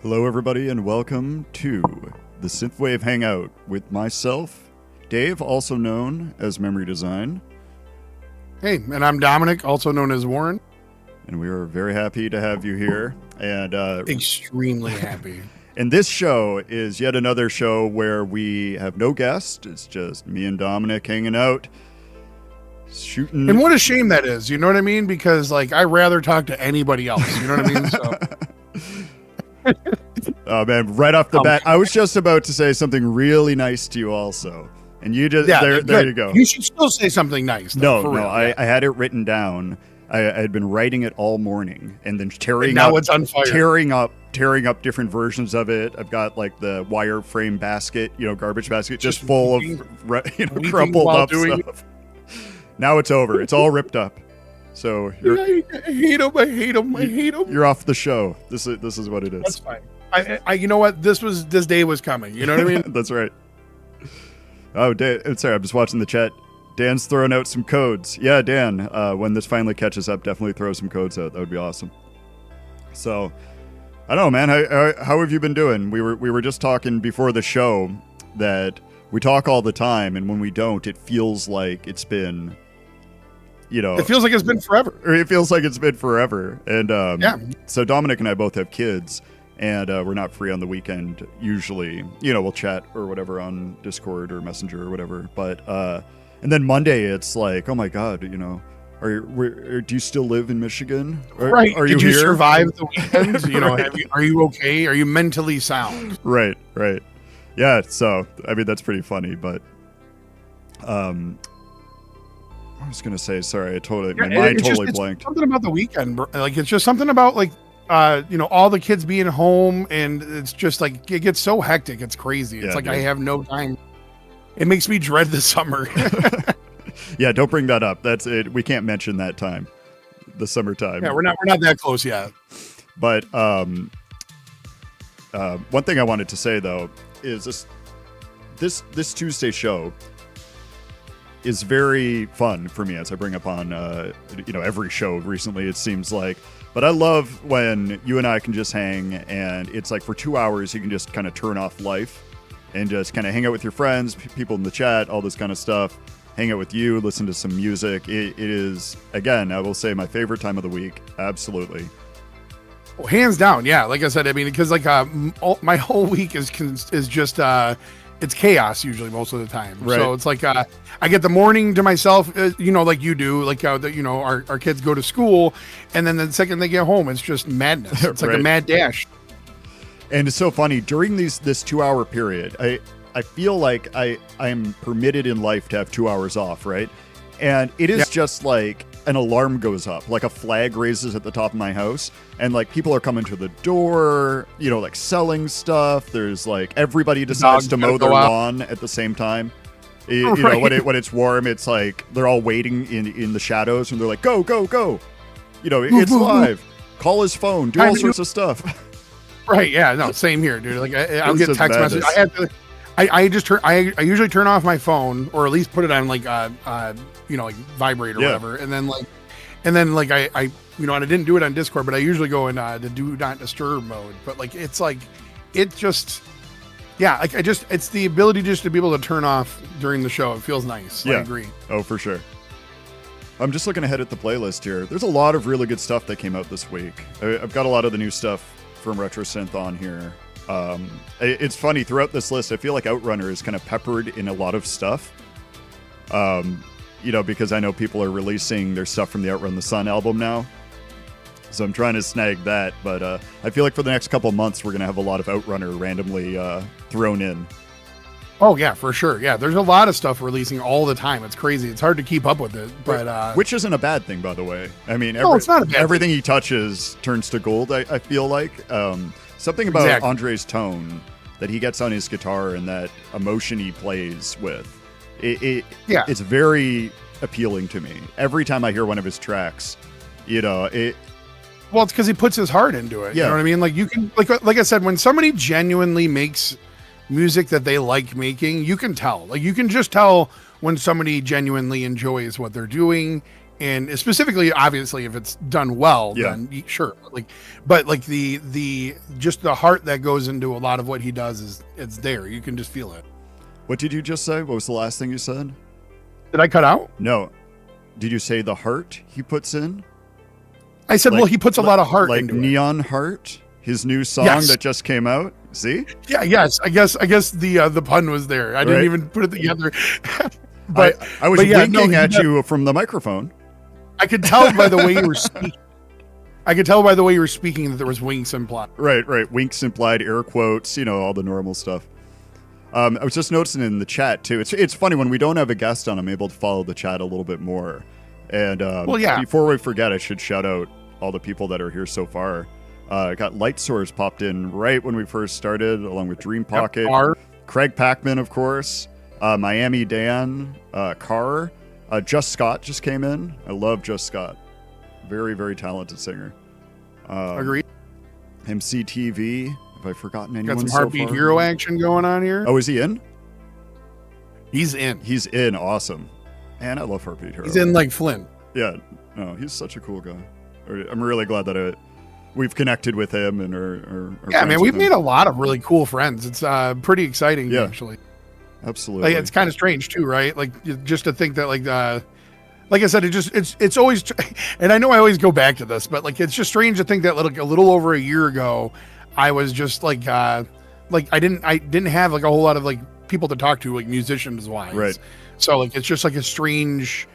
Hello, everybody, and welcome to the Synthwave Hangout with myself, Dave, also known as Memory Design. Hey, and I'm Dominic, also known as Woren. And we are very happy to have you here. And extremely happy. And this show is yet another show where we have no guest. It's just me and Dominic hanging out, shooting. And what a shame that is. You know what I mean? Because I'd rather talk to anybody else. You know what I mean? So. Oh man! Right off the bat, I was just about to say something really nice to you, also, and you just there you go. You should still say something nice. Though, No, real. I had it written down. I had been writing it all morning, and then it's on fire. tearing up different versions of it. I've got like the wireframe basket, garbage basket, just full of crumpled up stuff. Now it's over. It's all ripped up. So I hate him. You're off the show. This is what it is. That's fine. I you know what? This day was coming. You know what I mean? That's right. Oh, Dan, sorry. I'm just watching the chat. Dan's throwing out some codes. Yeah, Dan. When this finally catches up, definitely throw some codes out. That would be awesome. So, I don't know, man. How have you been doing? We were just talking before the show that we talk all the time, and when we don't, it feels like it's been. It feels like it's been forever. Or it feels like it's been forever. And yeah. So Dominic and I both have kids, and we're not free on the weekend. Usually, we'll chat or whatever on Discord or Messenger or whatever. But and then Monday, it's like, oh my God, do you still live in Michigan? Right? Did you here? survive the weekend? Right. Are you okay? Are you mentally sound? Right. Yeah. So I mean, that's pretty funny, but I was gonna say, sorry, my mind totally blanked. Something about the weekend, it's just something about all the kids being home, and it's just it gets so hectic, it's crazy. It's I have no time. It makes me dread the summer. Yeah, don't bring that up. That's it. We can't mention that time, the summertime. Yeah, we're not that close yet. But one thing I wanted to say though is this Tuesday show is very fun for me, as I bring up on every show recently, it seems like. But I love when you and I can just hang, and it's like for 2 hours you can just kind of turn off life and just kind of hang out with your friends, people in the chat, all this kind of stuff, hang out with you, listen to some music. It is, again, I will say, my favorite time of the week. Absolutely. Well, hands down, yeah. Like I said, I mean, because my whole week is just it's chaos usually most of the time. Right. So it's I get the morning to myself, like you do, our kids go to school, and then the second they get home, it's just madness. It's like a mad dash. And it's so funny during this 2 hour period. I feel like I am permitted in life to have 2 hours off, right? And it is just like an alarm goes up, like a flag raises at the top of my house, and people are coming to the door, selling stuff. There's everybody decides to mow their lawn at the same time. Right. When it's warm, it's they're all waiting in the shadows, and they're like, go. It's live. Call his phone, do all sorts of stuff. Right? Yeah. No. Same here, dude. I'll get text messages. Madness. I usually turn off my phone, or at least put it on vibrate or whatever, and then I and I didn't do it on Discord, but I usually go in the do not disturb mode. But it's the ability just to be able to turn off during the show. It feels nice. Yeah. I agree. Oh, for sure. I'm just looking ahead at the playlist here. There's a lot of really good stuff that came out this week. I've got a lot of the new stuff from RetroSynth on here. It's funny, throughout this list, I feel like Outrunner is kind of peppered in a lot of stuff. Because I know people are releasing their stuff from the Outrun the Sun album now. So I'm trying to snag that, but I feel like for the next couple of months, we're going to have a lot of Outrunner randomly thrown in. Oh, yeah, for sure. Yeah, there's a lot of stuff releasing all the time. It's crazy. It's hard to keep up with it. But which isn't a bad thing, by the way. I mean, it's not a bad everything thing. he touches turns to gold, I feel like. Something about Exactly. Andre's tone that he gets on his guitar and that emotion he plays with. It's very appealing to me. Every time I hear one of his tracks, Well, it's because he puts his heart into it. Yeah. You know what I mean? You can, like I said, when somebody genuinely makes music that they like making, you can tell. You can just tell when somebody genuinely enjoys what they're doing, and specifically, obviously, if it's done well, then sure. But the just the heart that goes into a lot of what he does it's there. You can just feel it. What did you just say? What was the last thing you said? Did I cut out? No. Did you say the heart he puts in? I said, well, he puts a lot of heart into Neon Heart, his new song that just came out. See? Yeah, yes. I guess the pun was there. I didn't even put it together. But I was winking at you from the microphone. I could tell by the way you were speaking. That there was winks implied. Right. Winks implied, air quotes, all the normal stuff. I was just noticing in the chat too. It's funny when we don't have a guest on, I'm able to follow the chat a little bit more. And before we forget, I should shout out all the people that are here so far. Got Light Source popped in right when we first started, along with Dream Pocket, Craig Packman, of course, Miami Dan, Carr, Just Scott just came in. I love Just Scott, very very talented singer. Agreed. MCTV. Have I forgotten anyone? Got some Heartbeat Hero action going on here. Oh, is he in? He's in. He's in. Awesome. And I love Heartbeat Hero. He's in like Flynn. Yeah. No, he's such a cool guy. I'm really glad that we've connected with him and are yeah, man, we've made a lot of really cool friends. It's pretty exciting, actually. Absolutely. Like, it's kind of strange too, right? Like, just to think that, like I said, it's always, and I know I always go back to this, but like, it's just strange to think that like a little over a year ago, I was just like I didn't have like a whole lot of like people to talk to, like musicians wise. Right. So like, it's just like a strange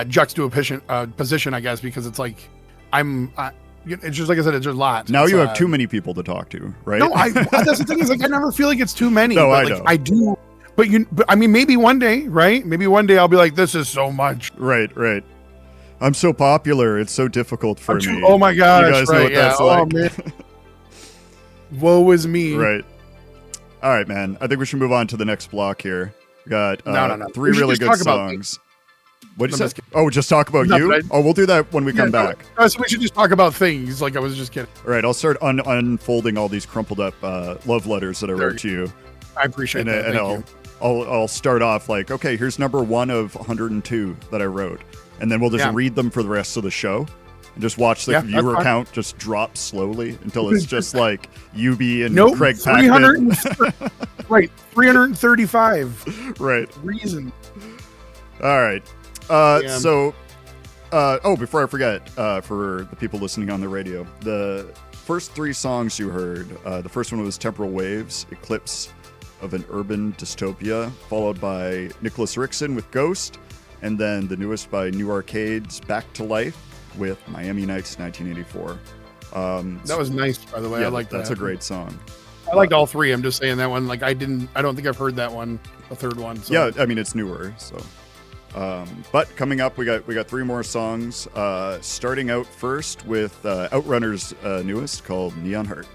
juxtaposition, I guess, because it's like it's just like I said, it's a lot. Now you have too many people to talk to, right? No, that's the thing is like I never feel like it's too many. No, but, I like, know. I do, but I mean, maybe one day, right? Maybe one day I'll be like, this is so much. Right. I'm so popular. It's so difficult for me. Oh my gosh! You guys know what that's like? Oh man. Woe is me. Right. All right, man. I think we should move on to the next block here. We got no. three really good songs. What did you say? Oh, just talk about you? We'll do that when we come back. So we should just talk about things. Like I was just kidding. All right, I'll start unfolding all these crumpled up love letters that I wrote to you. I appreciate that. And I'll start off like, okay, here's number 1 of 102 that I wrote. And then we'll just read them for the rest of the show. And just watch the viewer count just drop slowly until it's just like UB and Craig Packman. Right, 335. Right. Reason. All right. Before I forget, for the people listening on the radio, the first 3 songs you heard, the first one was Temporal Waves, Eclipse of an Urban Dystopia, followed by Nicholas Rickson with Ghost, and then the newest by New Arcades, Back to Life with Miami Nights 1984. That was nice, by the way. Yeah, I like that. That's a great song. I liked all 3. I'm just saying that one. Like I don't think I've heard that one, the third one. So. Yeah, I mean it's newer, so. But coming up, we got 3 more songs. Starting out first with Outrunner's newest called Neon Heart.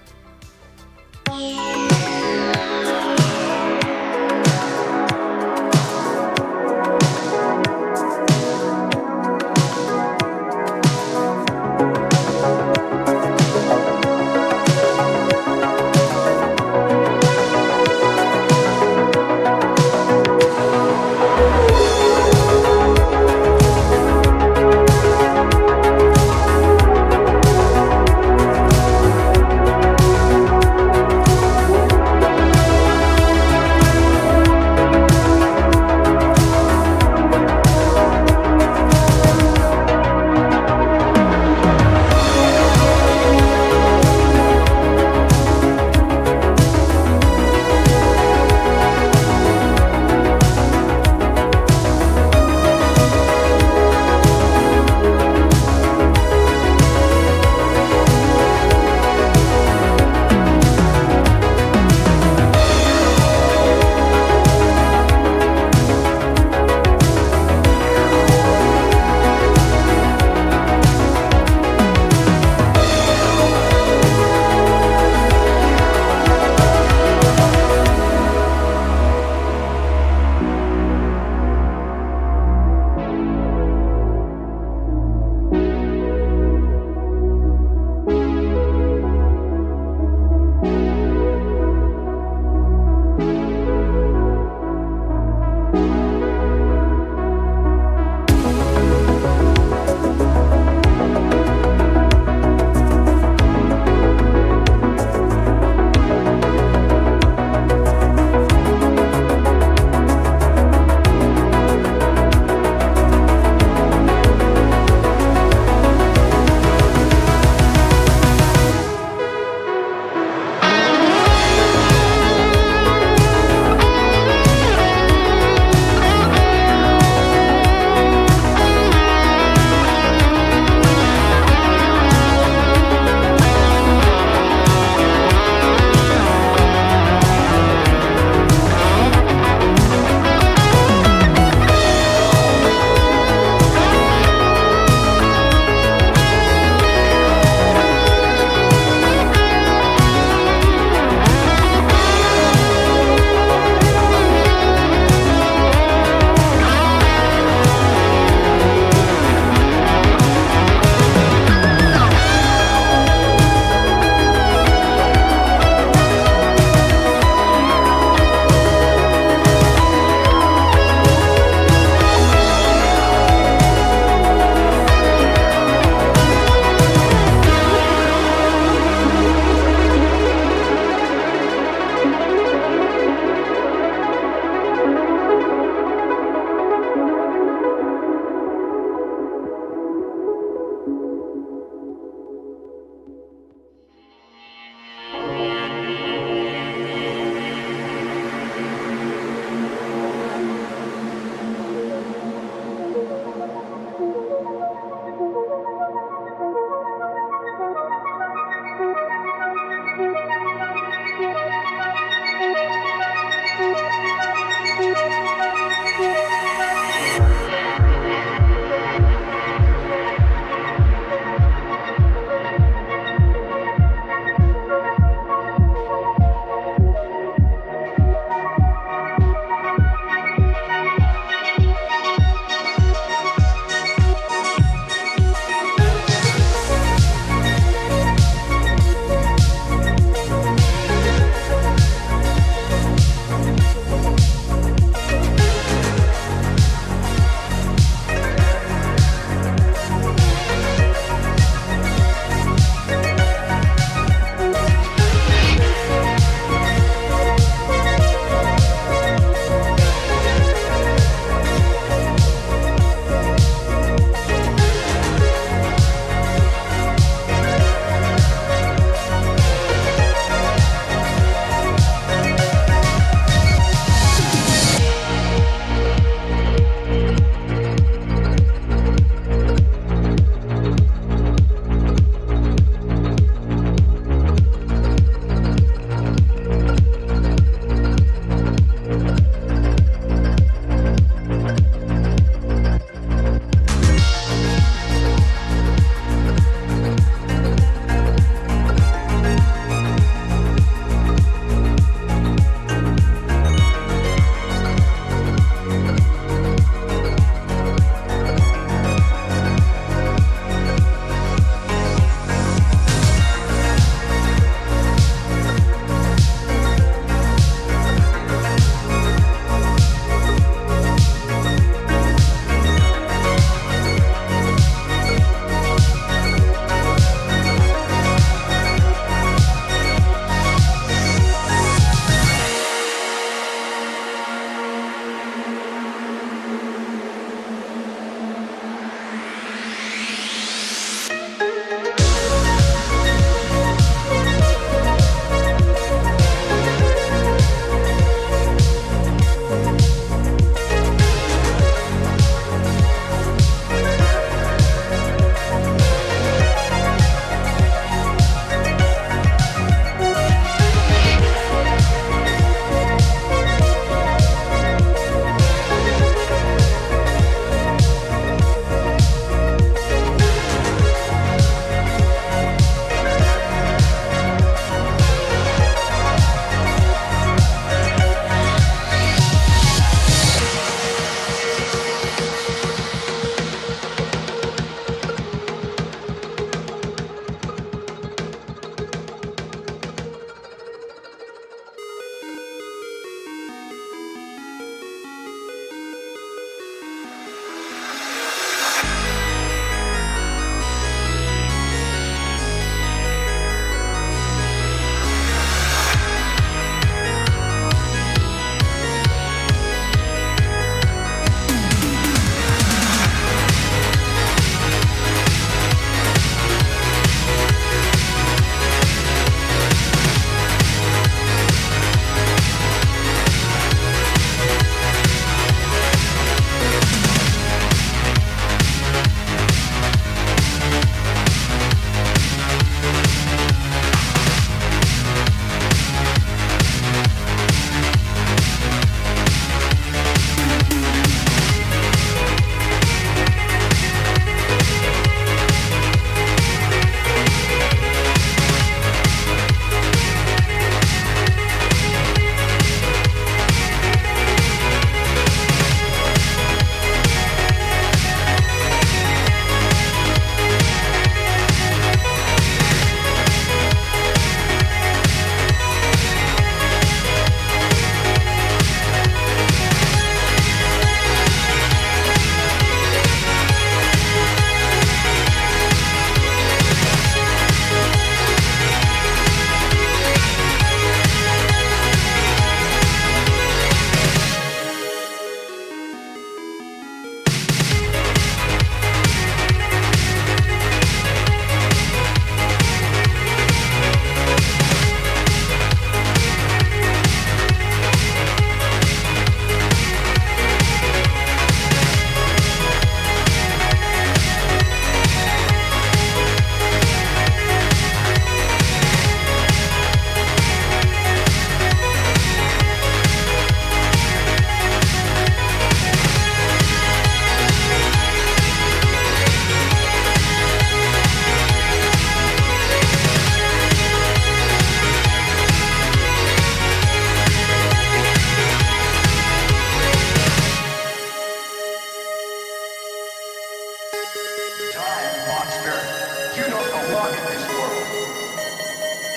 walk in this world.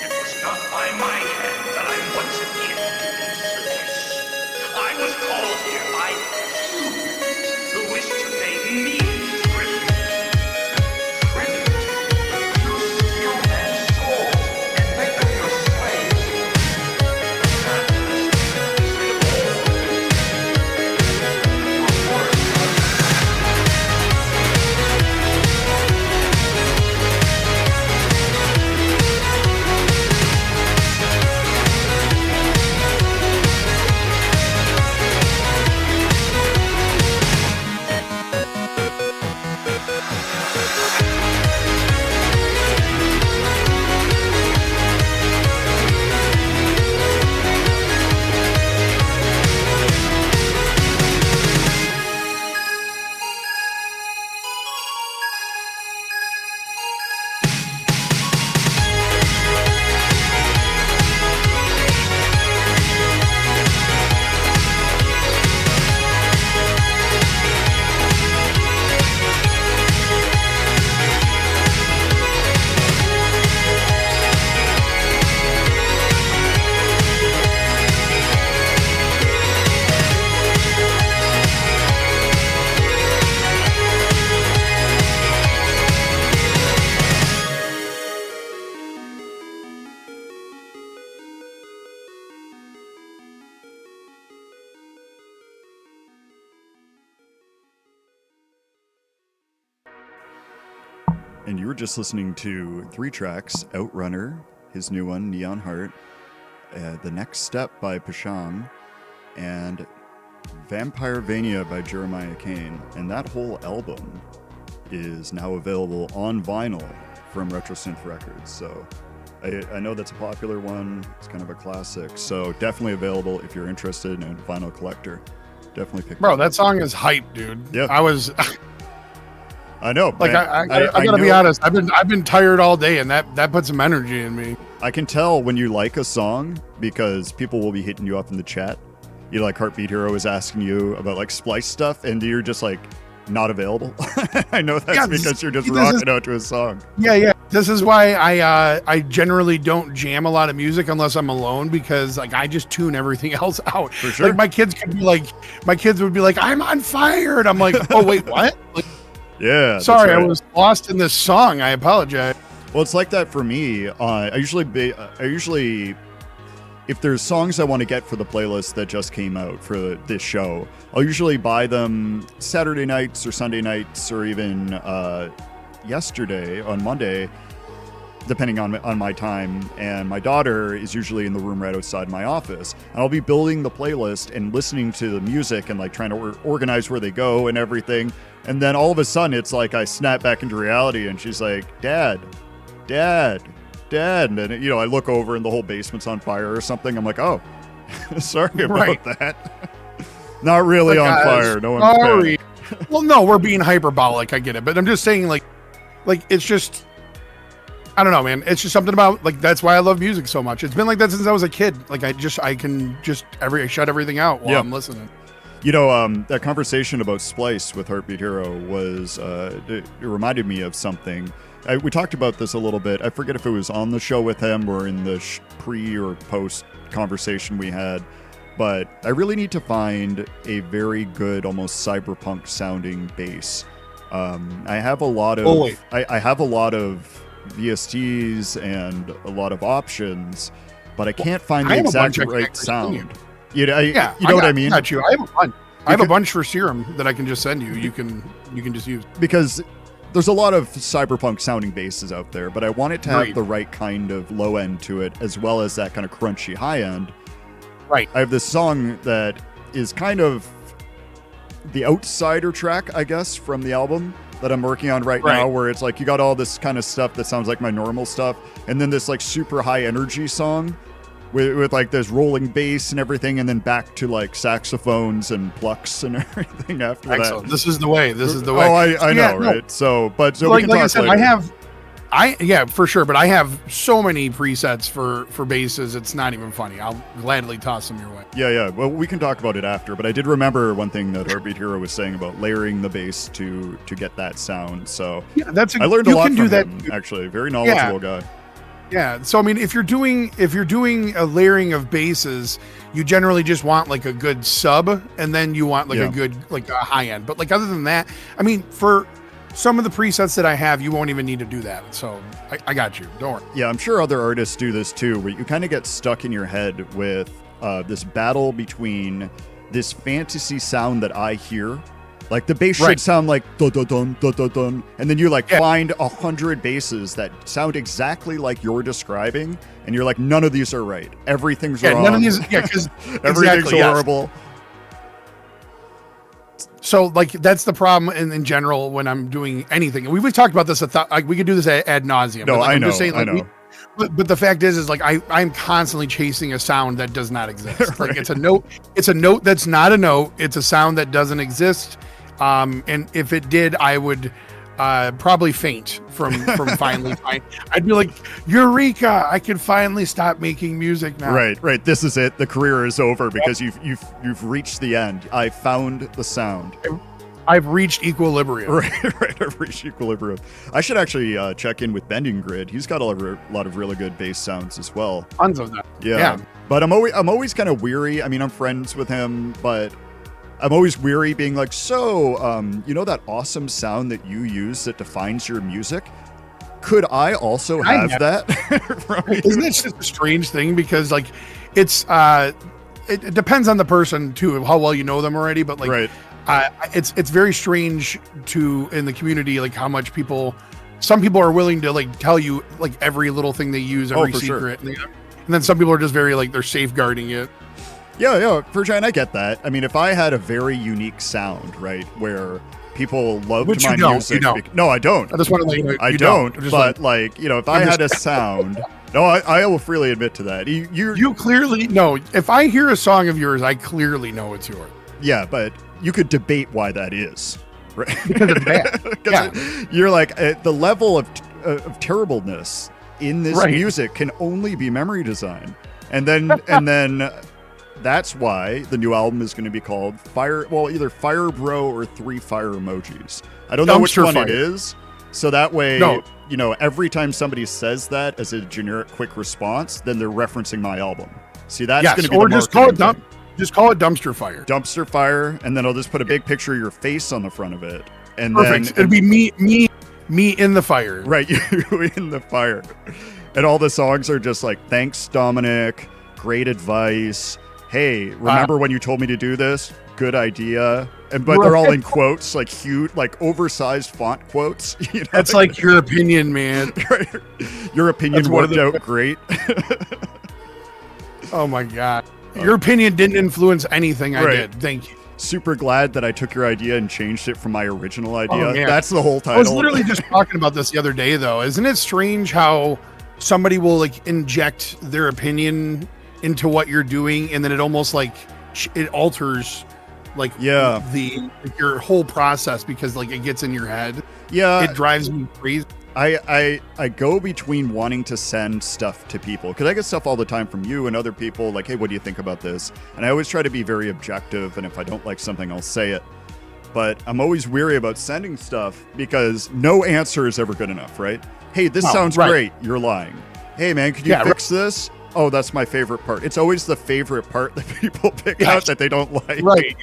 It was not by my hand that I once came to this service. I was called here by humans who wish to pay me tribute. Tribute to steal man's soul and make them your slaves. That is your word. And you were just listening to 3 tracks: Outrunner, his new one, Neon Heart, The Next Step by Pashang, and Vampirevania by Jeremiah Kane. And that whole album is now available on vinyl from RetroSynth Records. So I know that's a popular one. It's kind of a classic. So definitely available if you're interested in a vinyl collector. Definitely pick Bro, it up. that song is hype, dude. Yeah. I know. Like I gotta be honest. I've been tired all day, and that put some energy in me. I can tell when you like a song because people will be hitting you up in the chat. You know, like Heartbeat Hero is asking you about like splice stuff, and you're just like not available. I know that's because you're just rocking out to a song. Yeah. This is why I generally don't jam a lot of music unless I'm alone, because like I just tune everything else out. For sure. Like my kids would be like, "I'm on fire," and I'm like, "Oh wait, what?" Like, yeah. sorry, right. I was lost in this song. I apologize. Well, it's like that for me. I usually, if there's songs I want to get for the playlist that just came out for this show, I'll usually buy them Saturday nights or Sunday nights, or even yesterday on Monday, depending on my time. And my daughter is usually in the room right outside my office, and I'll be building the playlist and listening to the music and like trying to organize where they go and everything. And then all of a sudden it's like I snap back into reality, and she's like, Dad. And then, you know, I look over and the whole basement's on fire or something. I'm like, oh, sorry about that. Not really on fire. No one's sorry. Well, no, we're being hyperbolic. I get it. But I'm just saying, like it's just, I don't know, man. It's just something about, like, that's why I love music so much. It's been like that since I was a kid. Like, I can shut everything out while I'm listening. You know, that conversation about Splice with Heartbeat Hero was, it reminded me of something. We talked about this a little bit. I forget if it was on the show with him or in the pre or post conversation we had, but I really need to find a very good, almost cyberpunk sounding bass. I have a lot of, I have a lot of VSTs and a lot of options, but I can't find the exact right sound. You know what I mean? Not you. I have a bunch. I have a bunch for Serum that I can just send you. You can just use, because there's a lot of cyberpunk sounding basses out there, but I want it to have the right kind of low end to it, as well as that kind of crunchy high end. Right. I have this song that is kind of the outsider track, I guess, from the album that I'm working on right now, where it's like you got all this kind of stuff that sounds like my normal stuff, and then this like super high energy song with like this rolling bass and everything, and then back to like saxophones and plucks and everything after Excellent. that. This is the way. Oh, I know, right? So, but so like, we can talk later. Yeah, for sure. But I have so many presets for basses. It's not even funny. I'll gladly toss them your way. Yeah. Well, we can talk about it after. But I did remember one thing that Heartbeat Hero was saying about layering the bass to get that sound. So yeah, I learned a lot from him. Actually, very knowledgeable guy. Yeah. So I mean, if you're doing a layering of basses, you generally just want like a good sub, and then you want like a good like a high end. But like other than that, I mean, for some of the presets that I have, you won't even need to do that. So I got you. Don't worry. Yeah, I'm sure other artists do this too, where you kind of get stuck in your head with this battle between this fantasy sound that I hear. Like the bass should sound like dun dun dun dun, and then you like find 100 basses that sound exactly like you're describing, and you're like, none of these are right. Everything's wrong. None of these. Yeah, because everything's horrible. So like that's the problem in general when I'm doing anything. We've talked about this. Like we could do this ad nauseum. No, like, I I'm know. Just saying, like, I know. But the fact is like I'm constantly chasing a sound that does not exist. Like it's a note. It's a note that's not a note. It's a sound that doesn't exist. And if it did, I would probably faint from finally. I'd be like, Eureka! I can finally stop making music now. Right. This is it. The career is over because you've reached the end. I found the sound. I've reached equilibrium. Right. I've reached equilibrium. I should actually check in with Bending Grid. He's got a lot of really good bass sounds as well. Tons of them. Yeah. But I'm always kind of weary. I mean, I'm friends with him, but I'm always weary being like, so, you know that awesome sound that you use that defines your music? Could I also have that? Isn't it just a strange thing? Because like, it's it depends on the person too, how well you know them already. But like, it's very strange in the community, like how much some people are willing to like tell you like every little thing they use, every secret, and then some people are just very like they're safeguarding it. Yeah, for sure, and I get that. I mean, if I had a very unique sound, right, where people loved my music. No, I don't. I just want to let you know. I don't. But like, you know, if I had a sound, no, I will freely admit to that. You clearly know. If I hear a song of yours, I clearly know it's yours. Yeah, but you could debate why that is, right? Because it's bad. You're like the level of terribleness in this music can only be memory design, and then. That's why the new album is going to be called either Fire Bro or 3 Fire Emojis. I don't know which one it is. So that way, you know, every time somebody says that as a generic quick response, then they're referencing my album. See, that's going to be just call it Dumpster Fire. Dumpster Fire, and then I'll just put a big picture of your face on the front of it. And perfect. It'd be me in the fire. Right, you in the fire. And all the songs are just like, thanks, Dominic. Great advice. Hey, remember when you told me to do this? Good idea. But they're all in quotes, like huge, like oversized font quotes. You know? That's like your opinion, man. Your opinion worked out great. Oh my God. Your opinion didn't influence anything I did. Thank you. Super glad that I took your idea and changed it from my original idea. Oh, that's the whole title. I was literally just talking about this the other day, though. Isn't it strange how somebody will like inject their opinion into what you're doing, and then it almost like it alters like your whole process because like it gets in your head. It drives me crazy. I go between wanting to send stuff to people because I get stuff all the time from you and other people like, hey, what do you think about this? And I always try to be very objective, and if I don't like something, I'll say it. But I'm always weary about sending stuff because no answer is ever good enough, right? Hey, this sounds great. You're lying. Hey man, could you fix this? Oh, that's my favorite part. It's always the favorite part that people pick out that they don't like. Right.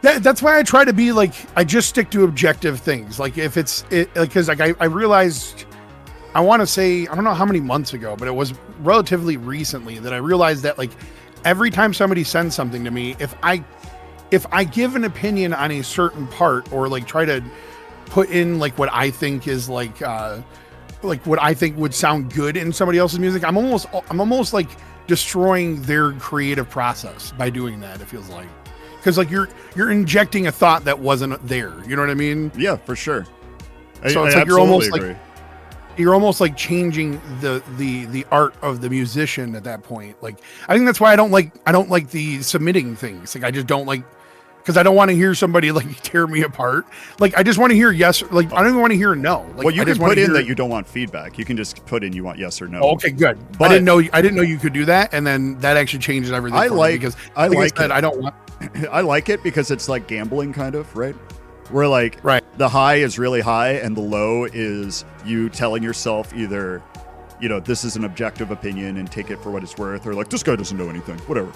That's why I try to be like, I just stick to objective things. Like if because like I realized, I want to say, I don't know how many months ago, but it was relatively recently that I realized that like every time somebody sends something to me, if I give an opinion on a certain part or like try to put in like what I think is like what I think would sound good in somebody else's music, I'm almost like destroying their creative process by doing that. It feels like, because like you're injecting a thought that wasn't there. You know what I mean? Yeah, for sure. So it's like you're almost like changing the art of the musician at that point. Like I think that's why I don't like the submitting things. Like I just don't like because I don't want to hear somebody like tear me apart. Like, I just want to hear yes. Like, I don't even want to hear no. Like, well, you I can just wanna put in hear, that you don't want feedback. You can just put in you want yes or no. Oh, okay, good. But I didn't know you could do that, and then that actually changes everything. I for me like because I like like I said, it. I don't want. I like it because it's like gambling, kind of, right? Where like Right. the high is really high and the low is you telling yourself either, this is an objective opinion and take it for what it's worth, or like this guy doesn't know anything, whatever.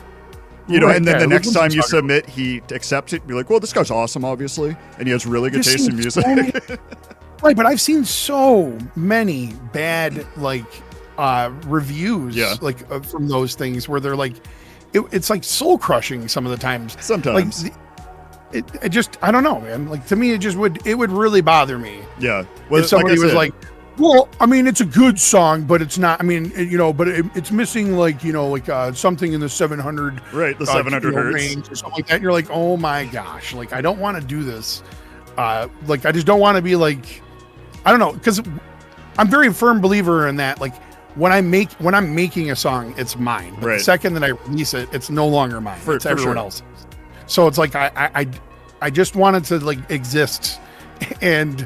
Right, And then yeah, the next we'll time you talk about submit, he accepts it. You're like, well, this guy's awesome, obviously, and he has really good Just taste in seems music. so many- Right, but I've seen so many bad reviews, Yeah. from those things where they're like, it's like soul crushing some of the times. Sometimes. Like, it just, I don't know, man. Like, to me, it would really bother me Yeah. Well, if somebody like I was said, like, well, I mean, it's a good song, but it's not. I mean, but it's missing something in the 700, right, the 700 hertz. range or something like that. And you're like, oh my gosh, like I don't want to do this. I just don't want to be like, I don't know, because I'm very firm believer in that. Like when I'm making a song, it's mine. But Right. the second that I release it, it's no longer mine. It's For everyone sure. else's. So it's like I just wanted to like exist, and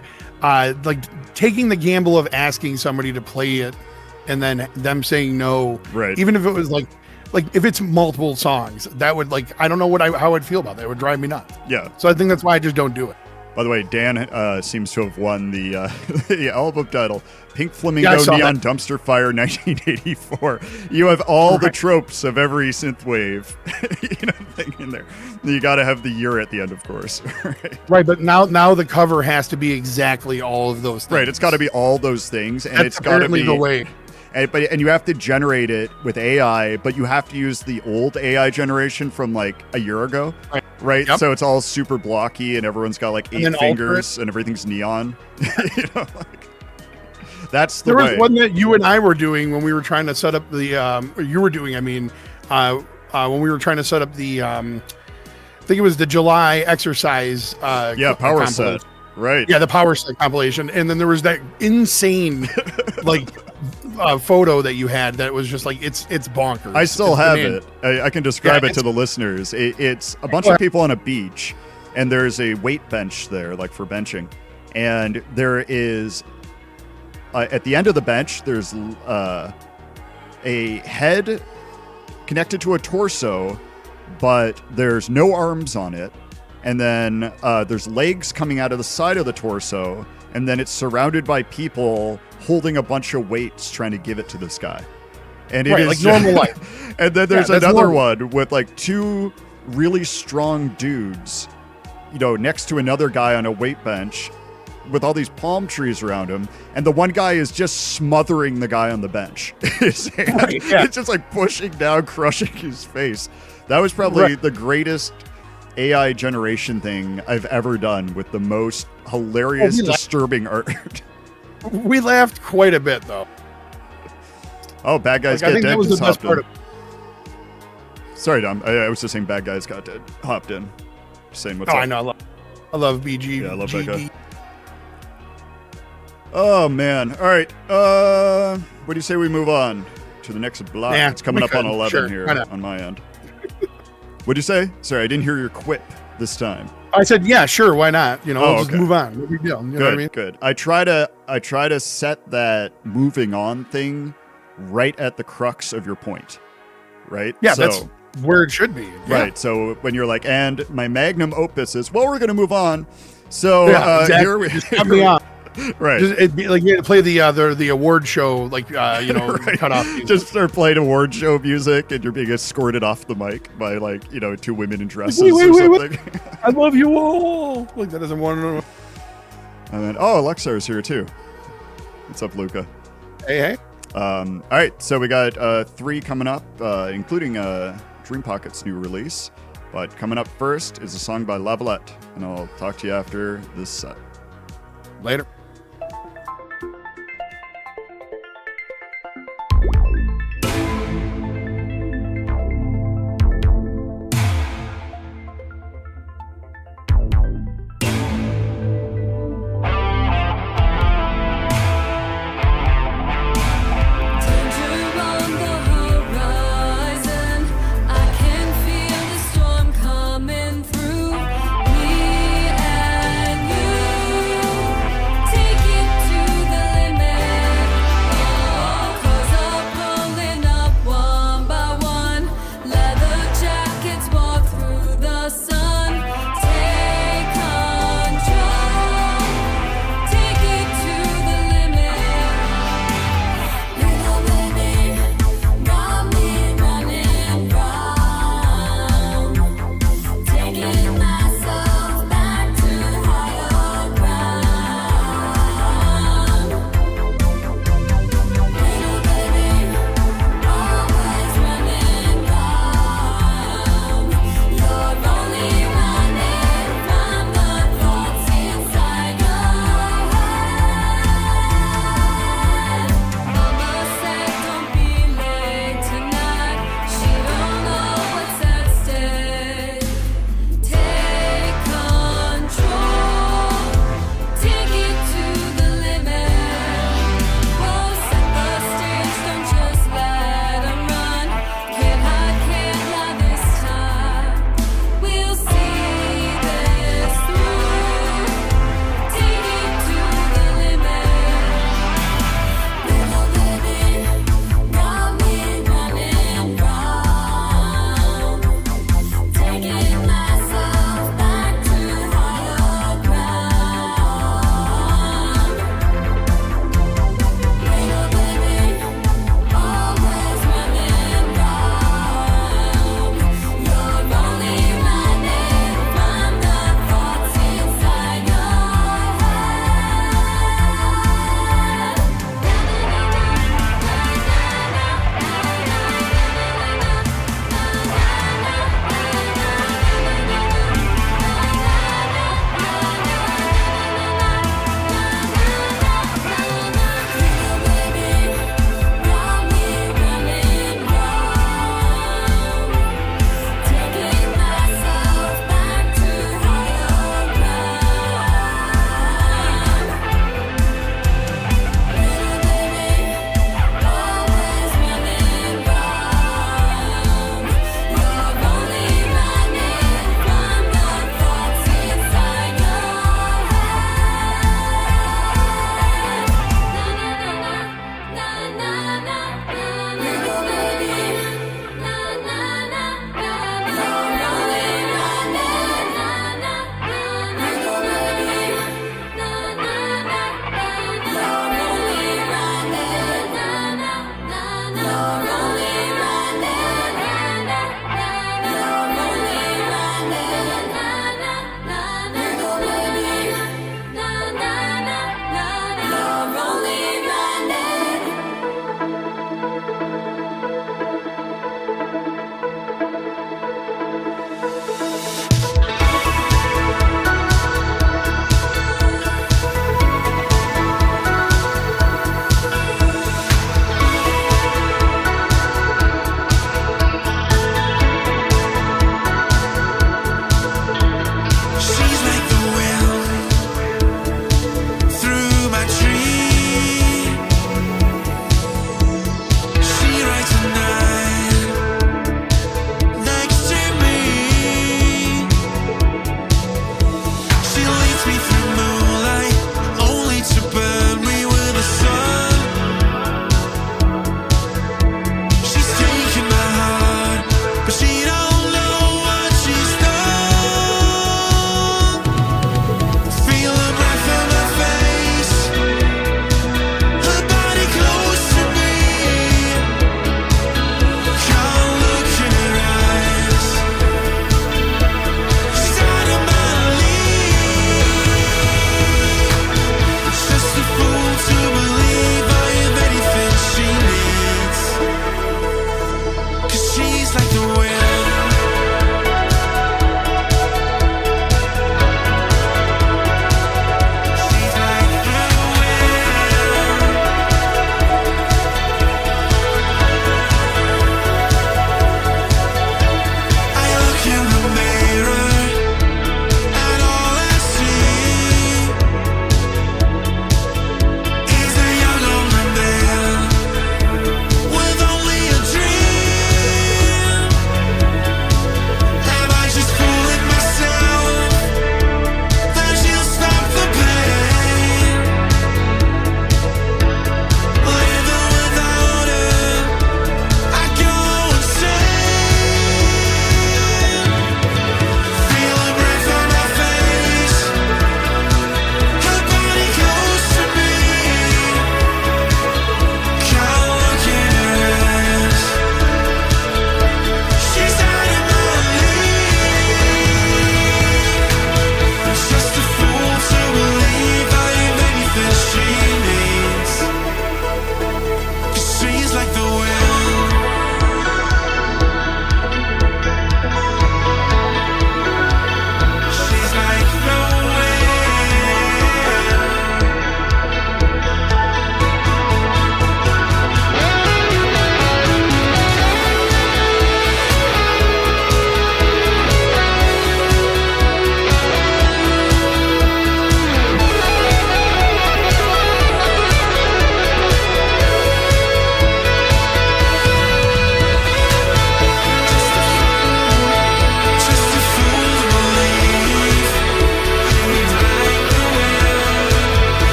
taking the gamble of asking somebody to play it and then them saying no, Right. even if it was like if it's multiple songs, that would I don't know how I'd feel about that. It would drive me nuts. Yeah. So I think that's why I just don't do it. By the way, Dan seems to have won the the album title, Pink Flamingo Yeah, I saw Neon that. Dumpster Fire 1984. You have all the tropes of every synthwave thing in there. You got to have the year at the end, of course. Right, but now the cover has to be exactly all of those things. Right, it's got to be all those things, and That's it's got to apparently be the way. And you have to generate it with AI, but you have to use the old AI generation from like a year ago, right? Yep. So it's all super blocky, and everyone's got like And 8 then fingers, and everything's neon. That's the There way. was one that you and I were doing when we were trying to set up the. Or you were doing, I mean, when we were trying to set up the. I think it was the July exercise. Yeah, power compilation. set. Right. Yeah, the power set compilation, and then there was that insane photo that you had that was just like it's bonkers. I still It's have bananas. it. I can describe Yeah, it to the listeners. It's a bunch of people on a beach, and there's a weight bench there, like for benching, and there is at the end of the bench there's a head connected to a torso, but there's no arms on it. And then there's legs coming out of the side of the torso, and then it's surrounded by people holding a bunch of weights trying to give it to this guy. And it Right, is like normal life. And then there's that's another normal. one with like 2 really strong dudes, next to another guy on a weight bench with all these palm trees around him. And the one guy is just smothering the guy on the bench. His hand, Right, yeah. it's just like pushing down, crushing his face. That was probably Right. the greatest AI generation thing I've ever done, with the most hilarious, disturbing art. We laughed quite a bit though. Oh, bad guys I get think dead. that was the just best hopped part in. of. Sorry, Dom. I was just saying bad guys got dead. Hopped in. Just saying what's Oh, up. I know. I love BG. Yeah, I love that GD. guy. Oh man. All right. What do you say we move on to the next block? Yeah, It's coming we up on could. 11 Sure, here why not? on my end. What'd you say? Sorry, I didn't hear your quip this time. I said, yeah, sure, why not? Oh, Just okay. move on. No big deal. You know Good, what I mean? good. I try to set that moving on thing right at the crux of your point, right? Yeah, So- that's where it should be. Yeah. right. So when you're like, and my magnum opus is, well, we're going to move on. So Yeah, exactly. here we Just cut me off. right. Just, it'd be like you had to play the award show, Right. cut off. Just start playing award show music, and you're being escorted off the mic by 2 women in dresses Wait, or wait, something. I love you all. Like that doesn't want to know. And then, Alexa is here too. What's up, Luca? Hey. All right, so we got 3 coming up, including Dream Pocket's new release. But coming up first is a song by Lavalette, and I'll talk to you after this set. Later. Danger on the horizon. I can feel the storm coming through.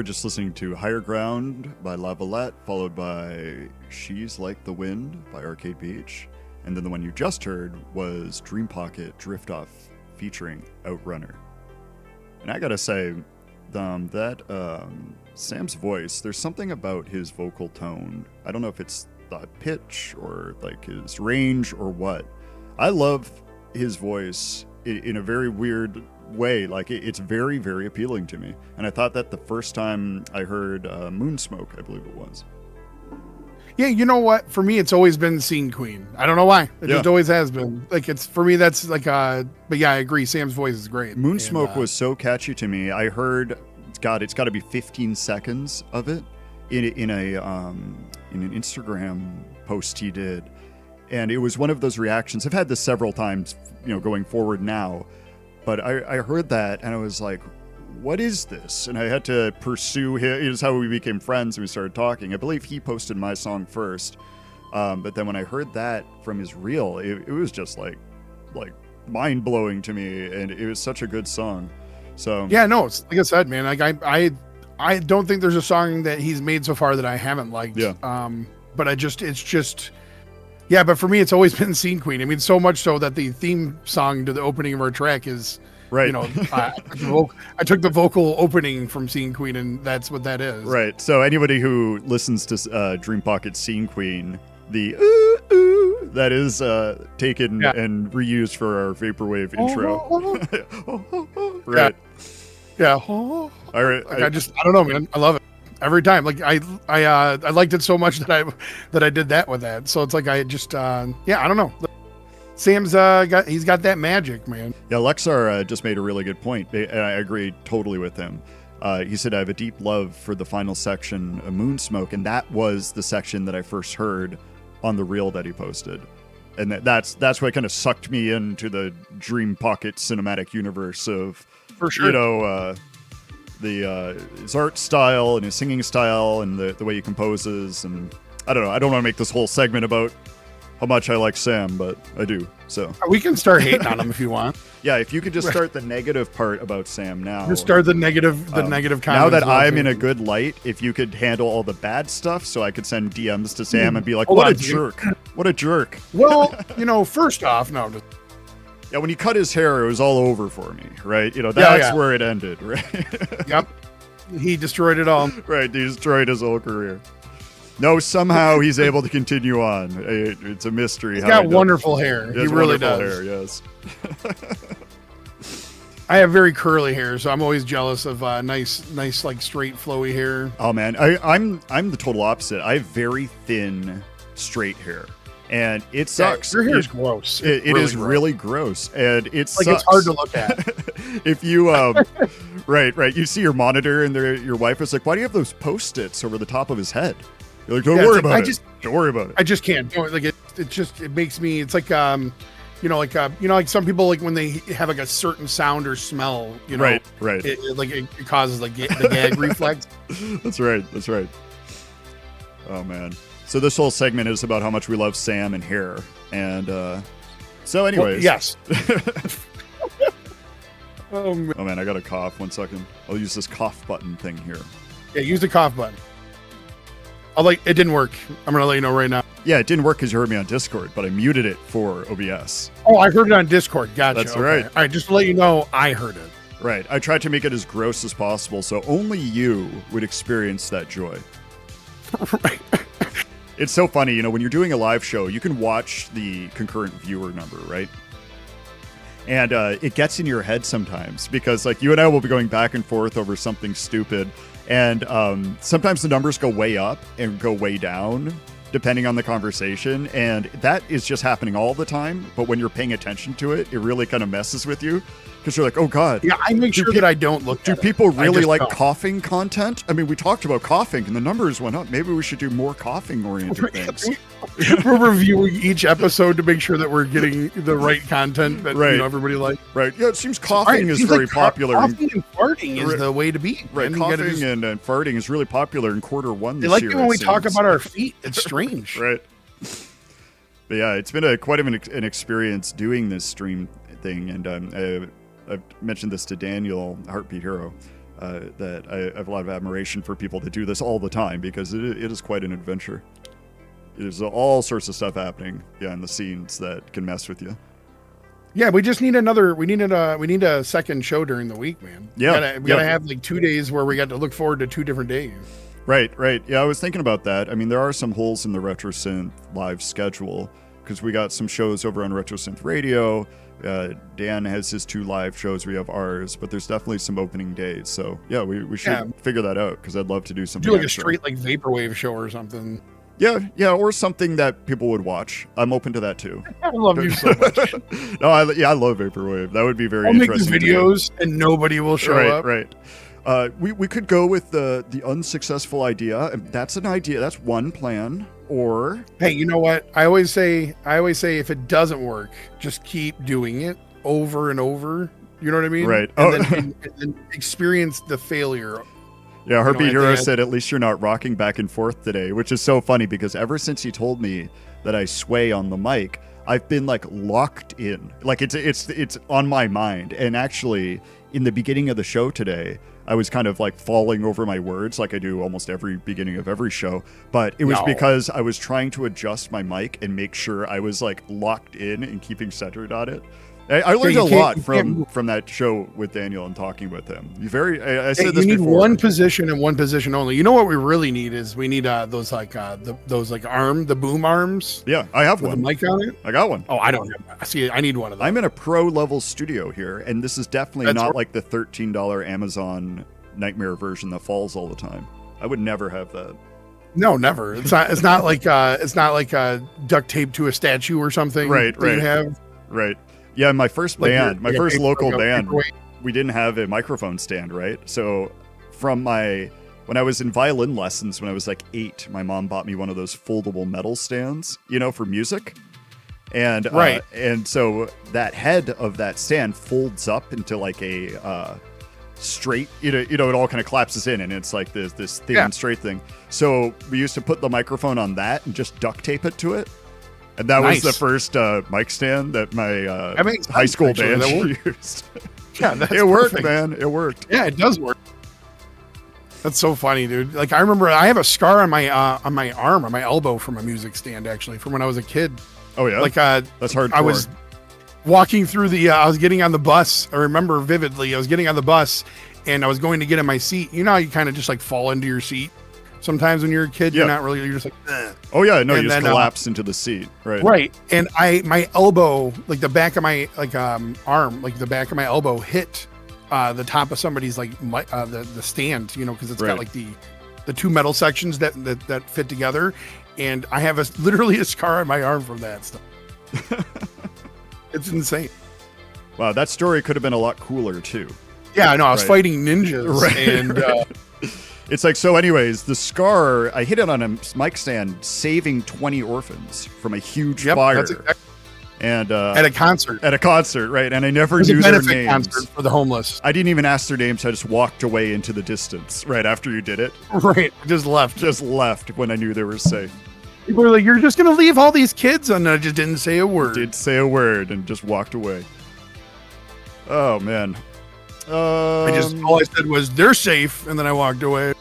just listening to Higher Ground by Lavalette, followed by She's Like the Wind by Arcade Beach. And then the one you just heard was Dream Pocket Drift Off featuring Outrunner. And I gotta say, Sam's voice, there's something about his vocal tone. I don't know if it's the pitch or like his range or what. I love his voice in a very weird way. Like it's very, very appealing to me. And I thought that the first time I heard Moonsmoke, I believe it was. Yeah, you know what? For me, it's always been Scene Queen. I don't know why. It just always has been. Like it's for me. That's like But yeah, I agree. Sam's voice is great. Moonsmoke was so catchy to me. I heard it's got to be 15 seconds of it in an Instagram post he did, and it was one of those reactions. I've had this several times, going forward now, but I heard that and I was like, what is this? And I had to pursue him. It was how we became friends and we started talking. I believe he posted my song first. But then when I heard that from his reel, it was just like mind blowing to me. And it was such a good song. So yeah, no, it's like I said, man, like I don't think there's a song that he's made so far that I haven't liked. Yeah. But yeah, but for me, it's always been Scene Queen. I mean, so much so that the theme song to the opening of our track is, right. I took the vocal opening from Scene Queen, and that's what that is. Right. So anybody who listens to Dream Pocket Scene Queen, the ooh, ooh, that is taken and reused for our Vaporwave intro. Right. Yeah. All right. I don't know, man. I love it every time. Like I liked it so much that I did that with that. So it's like I just I don't know. Sam's he's got that magic, man. Yeah, Lexar just made a really good point, and I agree totally with him. He said, I have a deep love for the final section of Moonsmoke, and that was the section that I first heard on the reel that he posted. And that's what kind of sucked me into the Dream Pocket cinematic universe of, for sure, his art style and his singing style and the way he composes. And I don't know, I don't want to make this whole segment about how much I like Sam, but I do. So we can start hating on him if you want. Yeah, if you could just start the negative part about Sam now. Just start the negative comments. Now that I'm in a good light, if you could handle all the bad stuff, so I could send DMs to Sam and be like, "What a jerk! What a jerk!" Well, first off, no. Yeah, when he cut his hair, it was all over for me, right? That's where it ended, right? Yep. He destroyed it all. Right, he destroyed his whole career. No, somehow he's able to continue on. It's a mystery. He's got wonderful hair. He really does. Hair, yes. I have very curly hair, so I'm always jealous of nice, like straight, flowy hair. Oh man, I'm the total opposite. I have very thin, straight hair, and it sucks. Your hair's gross. It is really gross, and it sucks. It's hard to look at. If you right, you see your monitor, and your wife is like, "Why do you have those Post-its over the top of his head?" You're like, don't worry about it. Don't worry about it. I just can't. It makes me. It's like like some people, like when they have like a certain sound or smell. Right. It causes like the gag reflex. That's right. Oh man. So this whole segment is about how much we love Sam and hair, and so anyways. Well, yes. Oh man, I got a cough. 1 second. I'll use this cough button thing here. Yeah, use the cough button. It didn't work. I'm going to let you know right now. Yeah, it didn't work because you heard me on Discord, but I muted it for OBS. Oh, I heard it on Discord. Gotcha. That's right. All right, just to let you know, I heard it. Right. I tried to make it as gross as possible, so only you would experience that joy. Right. It's so funny, when you're doing a live show, you can watch the concurrent viewer number, right? And it gets in your head sometimes because, like, you and I will be going back and forth over something stupid. And sometimes the numbers go way up and go way down, depending on the conversation. And that is just happening all the time. But when you're paying attention to it, it really kind of messes with you. Because you're like, oh, God. Yeah, I make sure that I don't look Do people really like coughing content? I mean, we talked about coughing and the numbers went up. Maybe we should do more coughing-oriented things. We're reviewing each episode to make sure that we're getting the right content that everybody likes. Right. Yeah, it seems coughing is very popular. Coughing and farting is the way to be. Right. Coughing and farting is really popular in Q1 this year. They like it when we talk about our feet. It's strange. Right. But yeah, it's been quite an experience doing this stream thing. And I've mentioned this to Daniel, Heartbeat Hero. that I have a lot of admiration for people that do this all the time, because it is quite an adventure. There's all sorts of stuff happening behind the scenes that can mess with you. Yeah, we just need we need a second show during the week, man. Yeah, we gotta have like 2 days where we got to look forward to 2 different days. Right. Yeah, I was thinking about that. I mean, there are some holes in the RetroSynth live schedule, because we got some shows over on RetroSynth Radio. Dan has his 2 live shows. We have ours, but there's definitely some opening days. So yeah, we should figure that out, because I'd love to do something. Do like extra. a straight like vaporwave show or something. Yeah, or something that people would watch. I'm open to that too. I love you so much. No, I love vaporwave. That would be very I'll make the interesting. videos and nobody will show up. Right. We could go with the unsuccessful idea. That's an idea. That's one plan. Or hey, you know what? I always say if it doesn't work, just keep doing it over and over. You know what I mean? Right. And then experience the failure. Yeah, Heartbeat Hero I said, at least you're not rocking back and forth today, which is so funny, because ever since he told me that I sway on the mic, I've been like locked in. Like it's on my mind. And actually, in the beginning of the show today, I was kind of like falling over my words, like I do almost every beginning of every show. But it was because I was trying to adjust my mic and make sure I was like locked in and keeping centered on it. I learned a lot from that show with Daniel and talking with him. I said this you need before. one position and one position only. You know what we really need is we need those the boom arms. Yeah, I have with one. The mic on it. I got one. Oh, I don't have. See, I need one of them. I'm in a pro level studio here, and this is definitely not like the $13 Amazon nightmare version that falls all the time. I would never have that. No, never. It's not like duct tape to a statue or something. Right. You have. Right. Yeah, my first band, my first local band, paperweight. we didn't have a microphone stand, right? So when I was in violin lessons when I was like 8, my mom bought me one of those foldable metal stands, for music. And and so that head of that stand folds up into like a straight, it all kind of collapses in, and it's like this thin straight thing. So we used to put the microphone on that and just duct tape it to it. And that was the first mic stand that my high school band used. Yeah, it worked, man. It worked. Yeah, it does work. That's so funny, dude. Like I remember, I have a scar on my arm, on my elbow from a music stand, actually, from when I was a kid. Oh yeah, like that's hardcore. I was walking through I was getting on the bus. I remember vividly. I was getting on the bus, and I was going to get in my seat. You know how you kind of just like fall into your seat. Sometimes when you're a kid, you're just like, eh. Oh yeah, no, you just collapse into the seat, right? Right, and my elbow, like the back of my arm, like the back of my elbow hit the top of somebody's like the stand, because it's got like the 2 metal sections that fit together, and I have literally a scar on my arm from that stuff. It's insane. Wow, that story could have been a lot cooler too. Yeah, I know. I was fighting ninjas, and. It's like, so anyways, the scar, I hit it on a mic stand, saving 20 orphans from a huge fire. That's exactly. And at a concert, right? And I never knew their names. Concert for the homeless. I didn't even ask their names. I just walked away into the distance right after you did it. Right, just left when I knew they were safe. People were like, "You're just gonna leave all these kids?" And I just didn't say a word. Did say a word and just walked away. Oh man. All I said was they're safe, and then I walked away.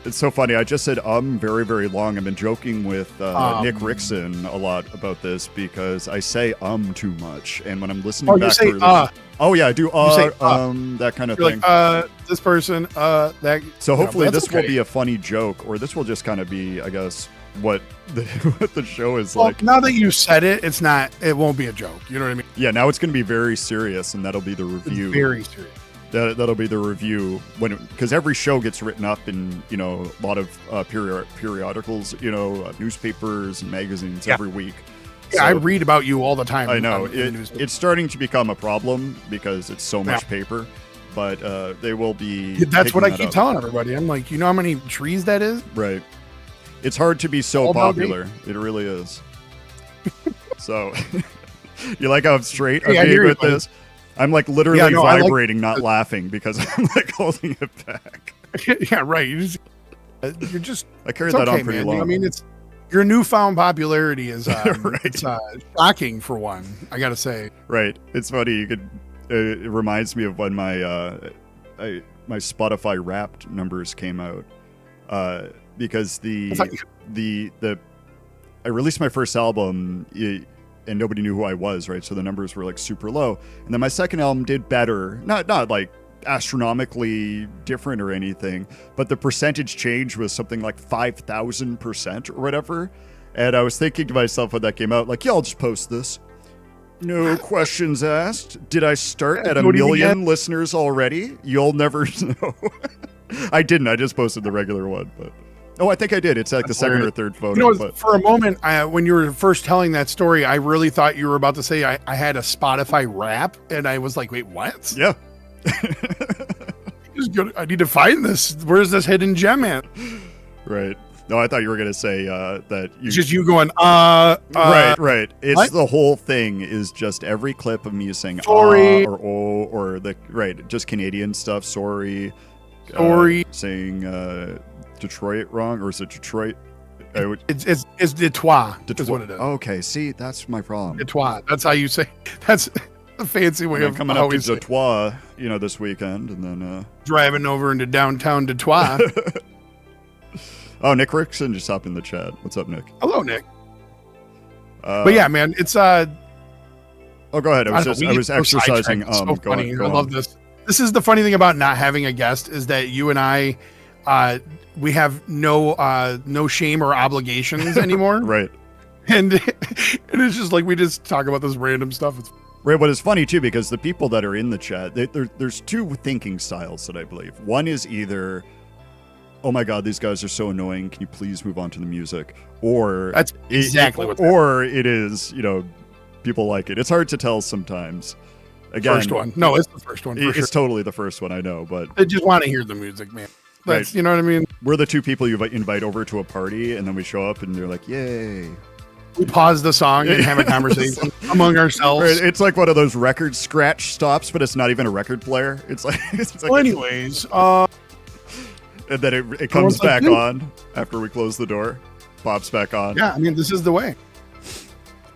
It's so funny. I just said very, very long. I've been joking with Nick Rickson a lot about this because I say too much, and when I'm listening back through this, oh yeah, I do that kind of You're thing. Like this person that. So hopefully this will be a funny joke, or this will just kind of be, I guess, what the show is like. Now that you said it, it won't be a joke. You know what I mean? Yeah. Now it's going to be very serious, and that'll be the review. It's very serious. That'll be the review because every show gets written up in a lot of periodicals, newspapers and magazines every week. Yeah, so, I read about you all the time. I know it's starting to become a problem because it's so much paper, but they will be. That's what I keep telling everybody. I'm like, how how many trees that is? Right. It's hard to be so popular. It really is. So, you like how I'm straight being with this? I'm like literally vibrating, not laughing because I'm like holding it back. Yeah, right. You're just. I carried that on pretty long. I mean, it's your newfound popularity is it's shocking for one. I gotta say. Right. It's funny. It reminds me of when my my Spotify Wrapped numbers came out because I released my first album and nobody knew who I was, right? So the numbers were like super low. And then my second album did better, not like astronomically different or anything, but the percentage change was something like 5,000% or whatever. And I was thinking to myself when that came out, like, yeah, I'll just post this. No questions asked. Did I start at 1 million listeners already? You'll never know. I didn't. I just posted the regular one, but I think I did. It's like the second or third photo. But for a moment, when you were first telling that story, I really thought you were about to say I had a Spotify Wrap, and I was like, wait, what? Yeah. I need to find this. Where's this hidden gem at? Right. No, I thought you were going to say that you... It's just you going, Right. It's what? the whole thing is just every clip of me saying sorry or oh or the right, just Canadian stuff. Sorry. Saying Detroit wrong, or is it Detroit? It's Detroit. Is what it is. Okay, see, that's my problem. Detroit. That's how you say. That's a fancy way of coming up to Detroit, this weekend, and then driving over into downtown Detroit. Oh, Nick Rickson just hopped in the chat. What's up, Nick? Hello, Nick. But yeah, man, it's Oh, go ahead. I was exercising. So funny. I love this. This is the funny thing about not having a guest is that you and I, we have no shame or obligations anymore. Right. And it's just like we just talk about this random stuff. It's right, but it's funny too because the people that are in the chat, there's two thinking styles that I believe. One is either, oh my God, these guys are so annoying. Can you please move on to the music? Or that's exactly what. Or it is, people like it. It's hard to tell sometimes. Again, first one. No, it's the first one. It's totally the first one. I know, but they just want to hear the music, man. That's right. You know what I mean. We're the two people you invite over to a party, and then we show up, and they're like, "Yay!" We pause the song and have a conversation among ourselves. Right. It's like one of those record scratch stops, but it's not even a record player. It's like. Well, anyways, and then it comes back on after we close the door. Pops back on. Yeah, I mean, this is the way.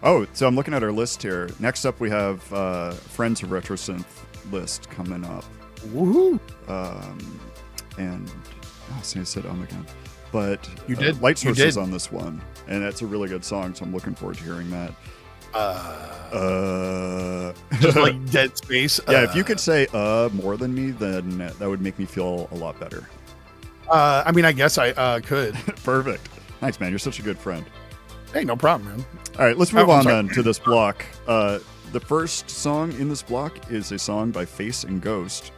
Oh, so I'm looking at our list here. Next up, we have Friends of RetroSynth list coming up. Woohoo! And I said again, but you did. Light Source is on this one, and that's a really good song. So I'm looking forward to hearing that. Just like dead space. Yeah, if you could say more than me, then that would make me feel a lot better. I mean, I guess I could. Perfect. Thanks, man. You're such a good friend. Hey, no problem, man. All right, let's move on then to this block. The first song in this block is a song by Face and Ghost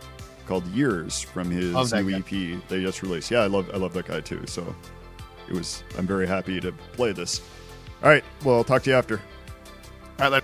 called Years from his new EP they just released. Yeah, I love that guy too. So I'm very happy to play this. All right, well, I'll talk to you after. All right,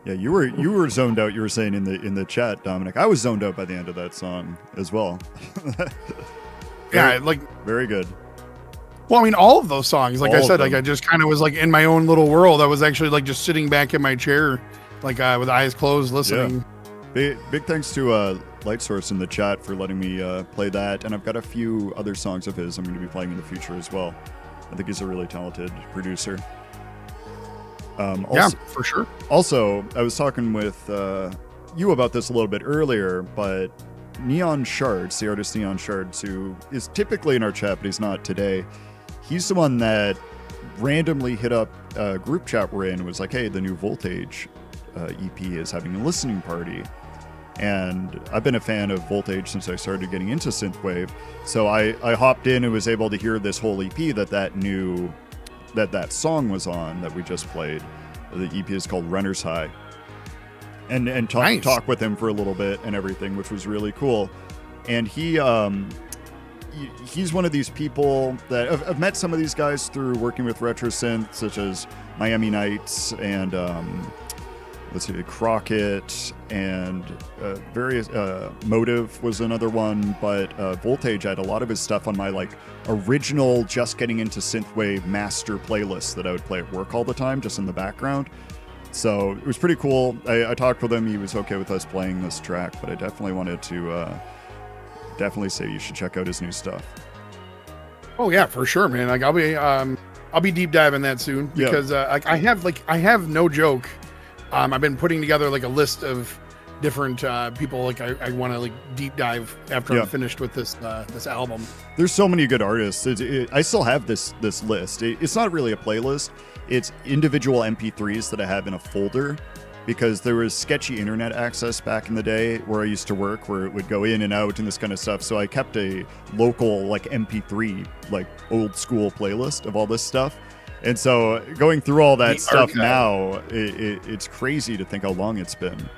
Yeah, you were zoned out. You were saying in the chat, Dominic. I was zoned out by the end of that song as well. Yeah, like very good. well, I mean, all of those songs, like All I of said, like them. I just kind of was like in my own little world. I was actually like just sitting back in my chair, like with eyes closed, listening. Big thanks to Light Source in the chat for letting me play that, and I've got a few other songs of his I'm going to be playing in the future as well. I think he's a really talented producer. Yeah, for sure. Also, I was talking with you about this a little bit earlier, but Neon Shards, the artist Neon Shards, who is typically in our chat, but he's not today, he's the one that randomly hit up a group chat we're in and was like, hey, the new Voltage EP is having a listening party. And I've been a fan of Voltage since I started getting into Synthwave. So I hopped in and was able to hear this whole EP that song was on that we just played. The EP is called Runner's High. And talk with him for a little bit and everything, which was really cool. And he's one of these people that I've met some of these guys through working with RetroSynth, such as Miami Nights and let's see, Crockett and various Motive was another one, but Voltage had a lot of his stuff on my like original just getting into Synthwave master playlist that I would play at work all the time, just in the background. So it was pretty cool. I talked with him. He was okay with us playing this track, but I definitely wanted to definitely say you should check out his new stuff. Oh yeah, for sure, man. Like I'll be deep diving that soon because I have no joke. I've been putting together like a list of different people like I want to like deep dive after I'm finished with this album. There's so many good artists. I still have this list. It's not really a playlist. It's individual MP3s that I have in a folder because there was sketchy internet access back in the day where I used to work, where it would go in and out and this kind of stuff. So I kept a local like MP3, like old school playlist of all this stuff. And so going through all that stuff now, it's crazy to think how long it's been.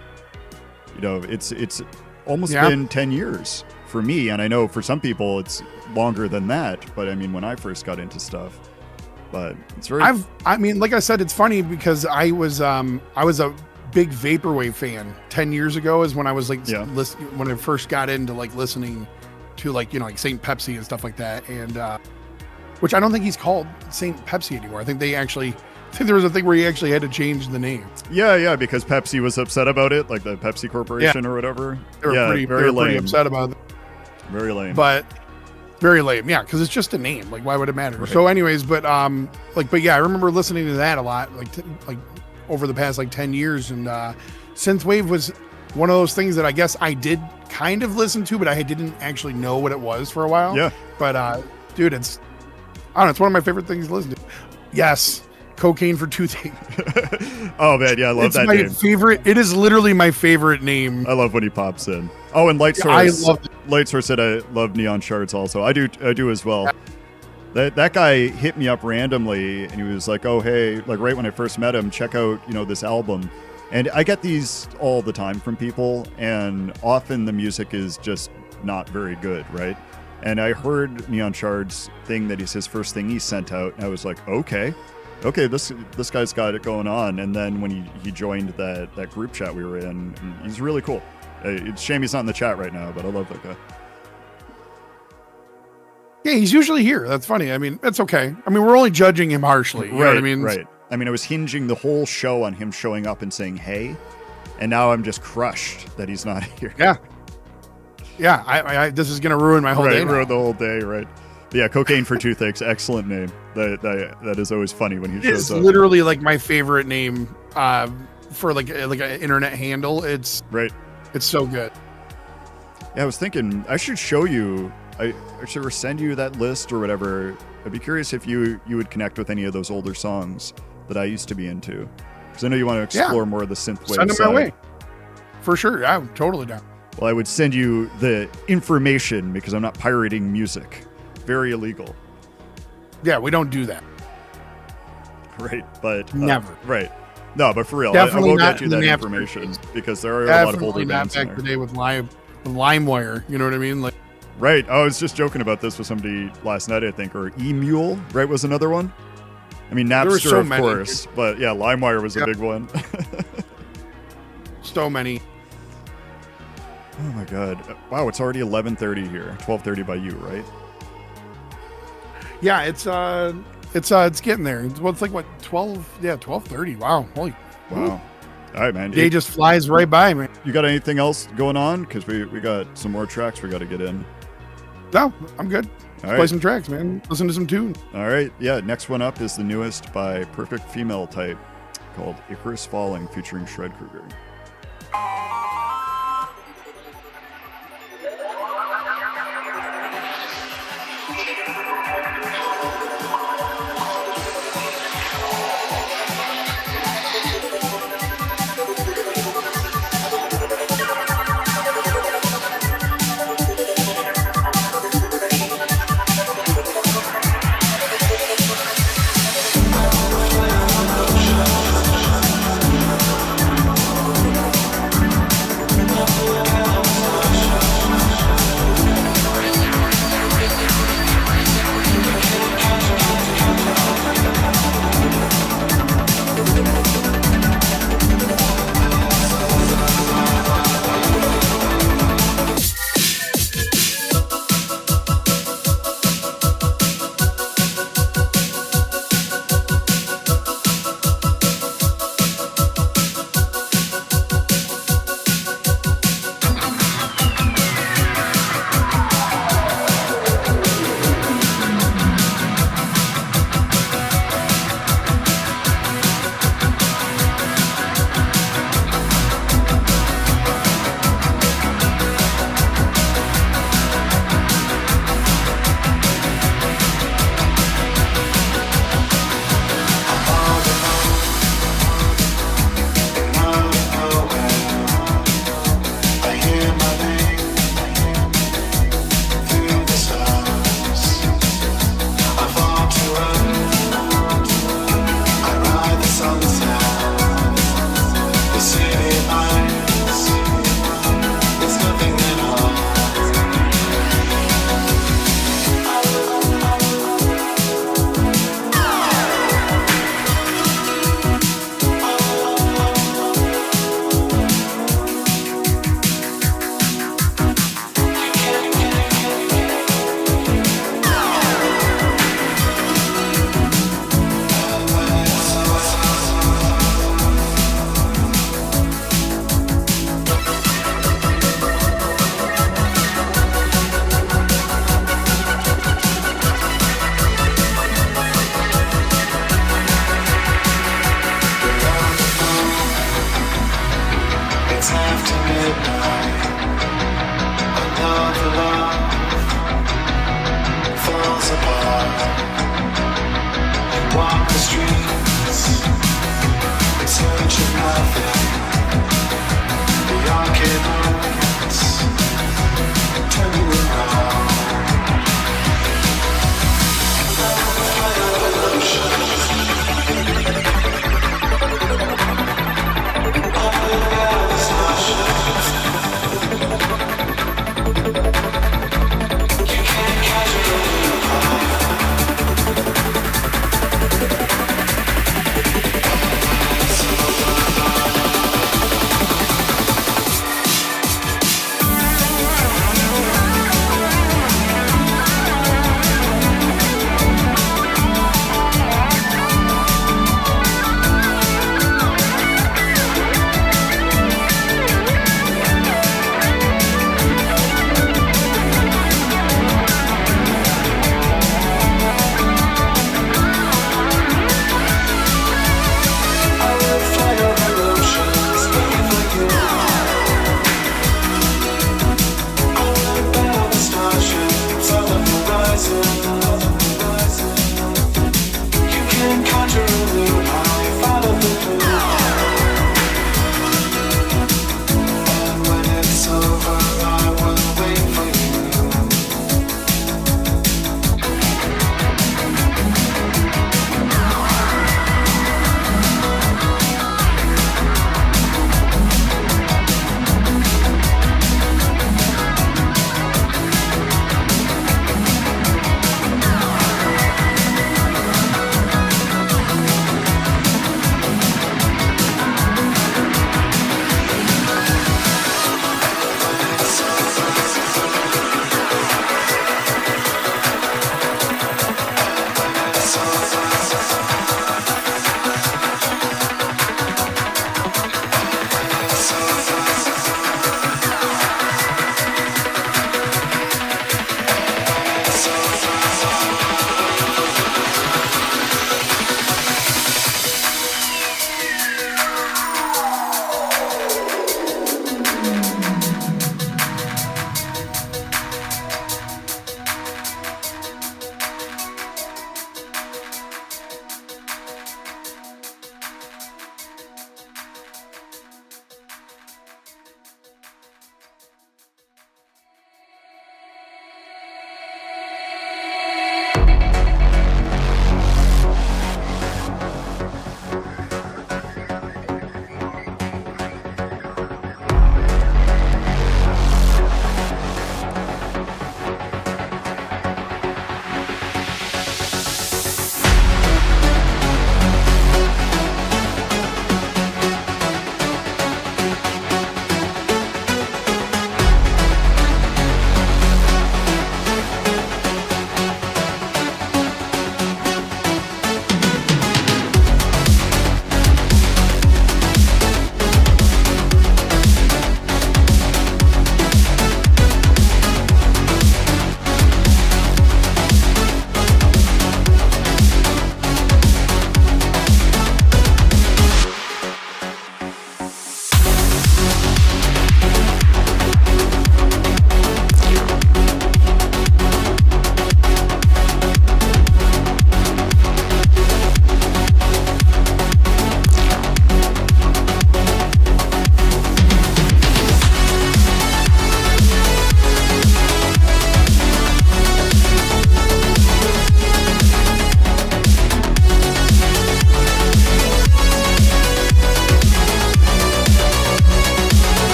You know, it's almost been 10 years for me. And I know for some people it's longer than that. But I mean, when I first got into stuff, but it's very... I mean, like I said, it's funny because I was a big Vaporwave fan 10 years ago is when I was like, when I first got into like listening to like, you know, like Saint Pepsi and stuff like that. And, which I don't think he's called Saint Pepsi anymore. I think there was a thing where he actually had to change the name. Yeah, because Pepsi was upset about it, like the Pepsi Corporation or whatever. They were pretty upset about it. Very lame. But very lame, yeah, because it's just a name. Like, why would it matter? Right. So, anyways, but yeah, I remember listening to that a lot, like over the past like 10 years, and Synthwave was one of those things that I guess I did kind of listen to, but I didn't actually know what it was for a while. Yeah. But dude, it's one of my favorite things to listen to. Yes. Cocaine for Toothache. Oh man, yeah, I love that name. Favorite. It is literally my favorite name. I love when he pops in. Oh, and Light Source. Light Source said I love Neon Shards also. I do as well. That guy hit me up randomly and he was like, "Oh hey, like right when I first met him, check out, you know, this album." And I get these all the time from people, and often the music is just not very good, right? And I heard Neon Shards thing that is his first thing he sent out, and I was like, okay, this guy's got it going on. And then when he joined that group chat we were in, he's really cool. It's a shame he's not in the chat right now, but I love that guy. Yeah, he's usually here. That's funny. I mean, that's okay. I mean, we're only judging him harshly. You know what I mean? Right. I mean, I was hinging the whole show on him showing up and saying, hey, and now I'm just crushed that he's not here. Yeah. Yeah, I this is going to ruin my whole day. Ruin the whole day, right? But yeah, Cocaine for Toothaches, excellent name. That is always funny when he shows up. It's literally like my favorite name for like an internet handle. It's so good. Yeah, I was thinking I should show you. I should send you that list or whatever. I'd be curious if you would connect with any of those older songs that I used to be into, because I know you want to explore more of the synthwave. Send them my way. For sure, I'm totally down. Well, I would send you the information because I'm not pirating music. Very illegal. Yeah, we don't do that. Right, but never. Right. No, but for real, definitely I will get you that information because there are a lot of older bands in there. Back the day with LimeWire, you know what I mean? Like, right. I was just joking about this with somebody last night, I think, or Emule, right, was another one. I mean, Napster, of course, but yeah, LimeWire was a big one. So many. Oh my god! Wow, it's already 11:30 here. 12:30 by you, right? Yeah, it's getting there. Well, it's like what 12? Yeah, 12:30. Wow, holy. Wow. All right, man. Day just flies right by, man. You got anything else going on? Because we got some more tracks we got to get in. No, I'm good. All Play right. some tracks, man. Listen to some tunes. All right. Yeah. Next one up is the newest by Perfect Female Type called Icarus Falling featuring Shred Kruger. Thank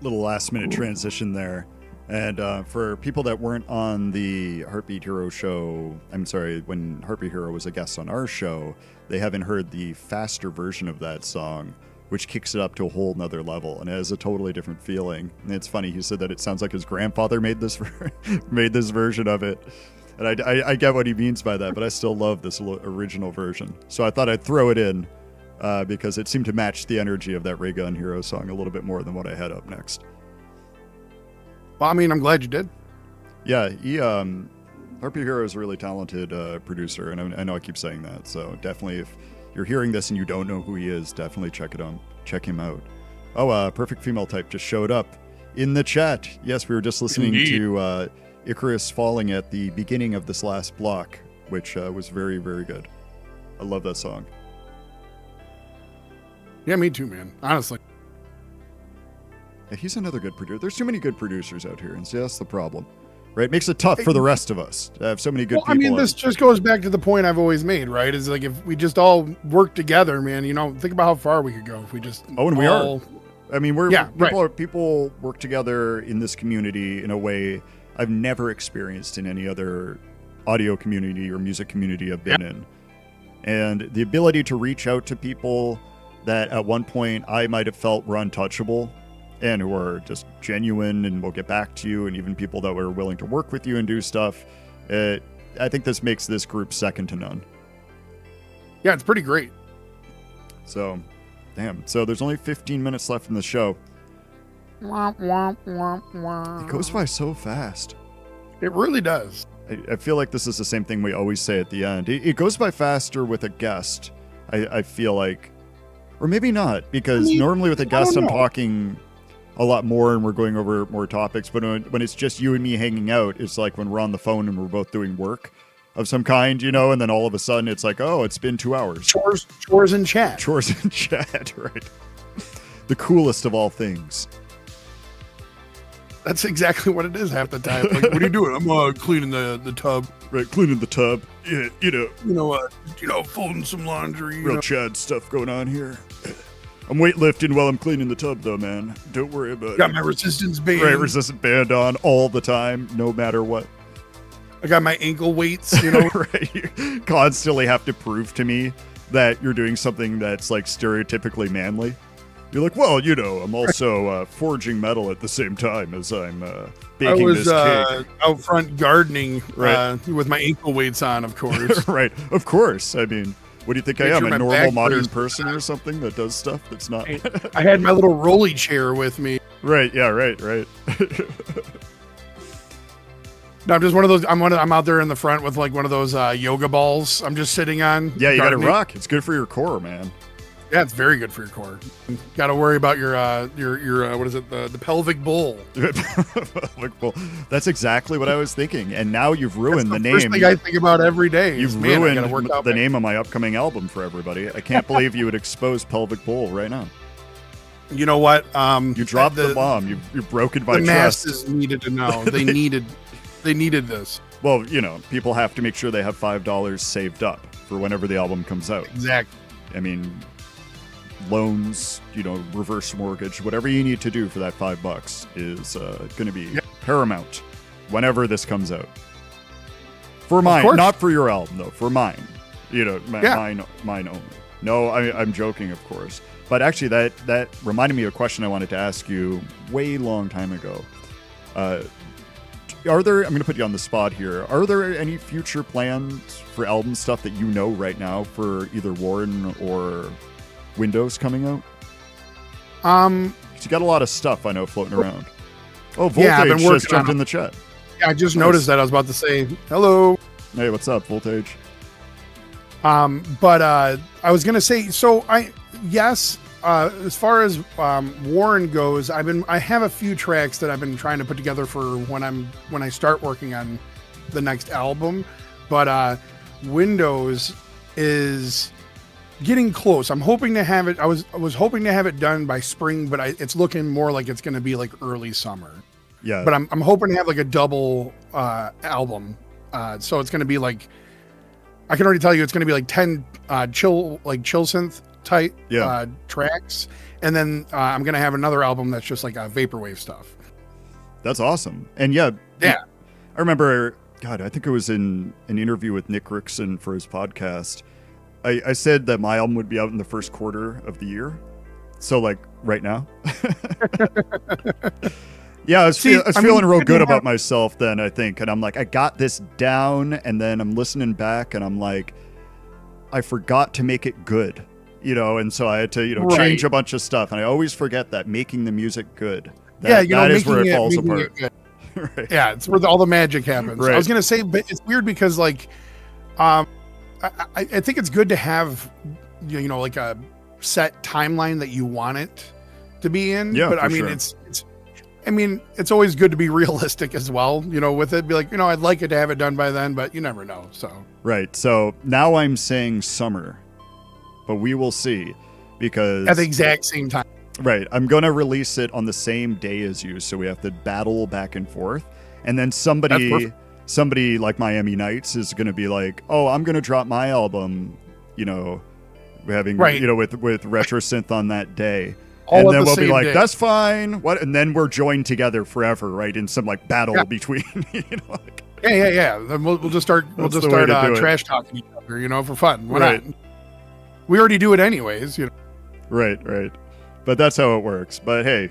little last minute transition there. And for people that weren't on the Heartbeat Hero show, I'm sorry, when Heartbeat Hero was a guest on our show, they haven't heard the faster version of that song, which kicks it up to a whole nother level and it has a totally different feeling. And it's funny, he said that it sounds like his grandfather made this made this version of it. And I get what he means by that, but I still love this original version. So I thought I'd throw it in because it seemed to match the energy of that Ray Gun Hero song a little bit more than what I had up next. Well, I mean, I'm glad you did. Yeah, he Heartbeat Hero is a really talented producer, and I know I keep saying that. So definitely, if you're hearing this and you don't know who he is, definitely check him out. Oh, Perfect Female Type just showed up in the chat. Yes, we were just listening to Icarus Falling at the beginning of this last block, which was very, very good. I love that song. Yeah, me too, man. Honestly. Yeah, he's another good producer. There's too many good producers out here, and see, that's the problem. Right? It makes it tough for the rest of us to have so many good people. I mean, this just goes back to the point I've always made, right? Is like if we just all work together, man, think about how far we could go if we just we are. I mean, people work together in this community in a way I've never experienced in any other audio community or music community I've been in. And the ability to reach out to people that at one point I might have felt were untouchable and who are just genuine and will get back to you, and even people that were willing to work with you and do stuff. I think this makes this group second to none. Yeah, it's pretty great. So, damn. So there's only 15 minutes left in the show. It goes by so fast. It really does. I feel like this is the same thing we always say at the end. It goes by faster with a guest, I feel like. Or maybe not, because normally with a guest I'm talking a lot more and we're going over more topics, but when it's just you and me hanging out, it's like when we're on the phone and we're both doing work of some kind, and then all of a sudden it's like, oh, it's been 2 hours. Chores and chat. Chores and chat, right. The coolest of all things. That's exactly what it is half the time. Like, what are you doing? I'm cleaning the tub. Right, cleaning the tub. Yeah, folding some laundry. Real Chad stuff going on here. I'm weightlifting while I'm cleaning the tub, though, man. Don't worry about it. Got my resistance band. Right, resistant band on all the time, no matter what. I got my ankle weights, Right, you constantly have to prove to me that you're doing something that's, like, stereotypically manly. You're like, well, I'm also forging metal at the same time as I'm baking this cake. I was out front gardening with my ankle weights on, of course. Right, of course. I mean, what do you think I am, a normal modern person or something that does stuff that's not? I had my little rolly chair with me. Right, yeah, right. No, I'm just one of those. I'm out there in the front with like one of those yoga balls. I'm just sitting on. Yeah, you got to rock. It's good for your core, man. Yeah, it's very good for your core. Got to worry about your what is it? The pelvic bowl. Pelvic bowl. That's exactly what I was thinking. And now you've ruined the name. First thing I think about every day. You've ruined the name of my upcoming album for everybody. I can't believe you would expose pelvic bowl right now. You know what? You dropped the bomb. You've broken my trust. The masses needed to know. They needed this. Well, people have to make sure they have $5 saved up for whenever the album comes out. Exactly. I mean, loans, reverse mortgage, whatever you need to do for that $5 is going to be paramount whenever this comes out. For mine, not for your album though. For mine, mine only. No, I'm joking, of course. But actually, that reminded me of a question I wanted to ask you way long time ago. I'm going to put you on the spot here. Are there any future plans for album stuff that right now for either Woren or Windows coming out? 'Cause you got a lot of stuff I know floating around. Oh, Voltage just jumped in the chat. Yeah, I just noticed that. I was about to say hello. Hey, what's up, Voltage? But I was gonna say, so as far as Woren goes, I have a few tracks that I've been trying to put together for when I start working on the next album, but Windows is getting close. I'm hoping to have it. I was hoping to have it done by spring, but it's looking more like it's going to be like early summer. Yeah. But I'm hoping to have like a double album. So it's going to be like, I can already tell you it's going to be like 10 chill synth type Yeah. tracks, and then I'm gonna have another album that's just like vaporwave stuff. That's awesome. And yeah, Yeah. I remember, God, I think it was in an interview with Nick Rickson for his podcast. I said that my album would be out in the first quarter of the year. So like right now. Yeah, I was feeling real good about myself then, I think. And I'm like, I got this down. And then I'm listening back and I'm like, I forgot to make it good, and so I had to, change a bunch of stuff. And I always forget that making the music good. That is where it falls apart. Right. Yeah, it's where all the magic happens. Right. I was gonna say, but it's weird because like, I think it's good to have, like a set timeline that you want it to be in. Yeah, but I mean, it's always good to be realistic as well. With it, be like, I'd like it to have it done by then, but you never know. So right. So now I'm saying summer, but we will see because at the exact same time. Right. I'm going to release it on the same day as you. So we have to battle back and forth. And then somebody like Miami Nights is going to be like, oh, I'm going to drop my album, having, with RetroSynth on that day. And then we'll be like, day. That's fine. What? And then we're joined together forever, right? In some like battle between, like, yeah. Then we'll just start trash talking each other, for fun. Why not? We already do it anyways, Right. But that's how it works. But hey,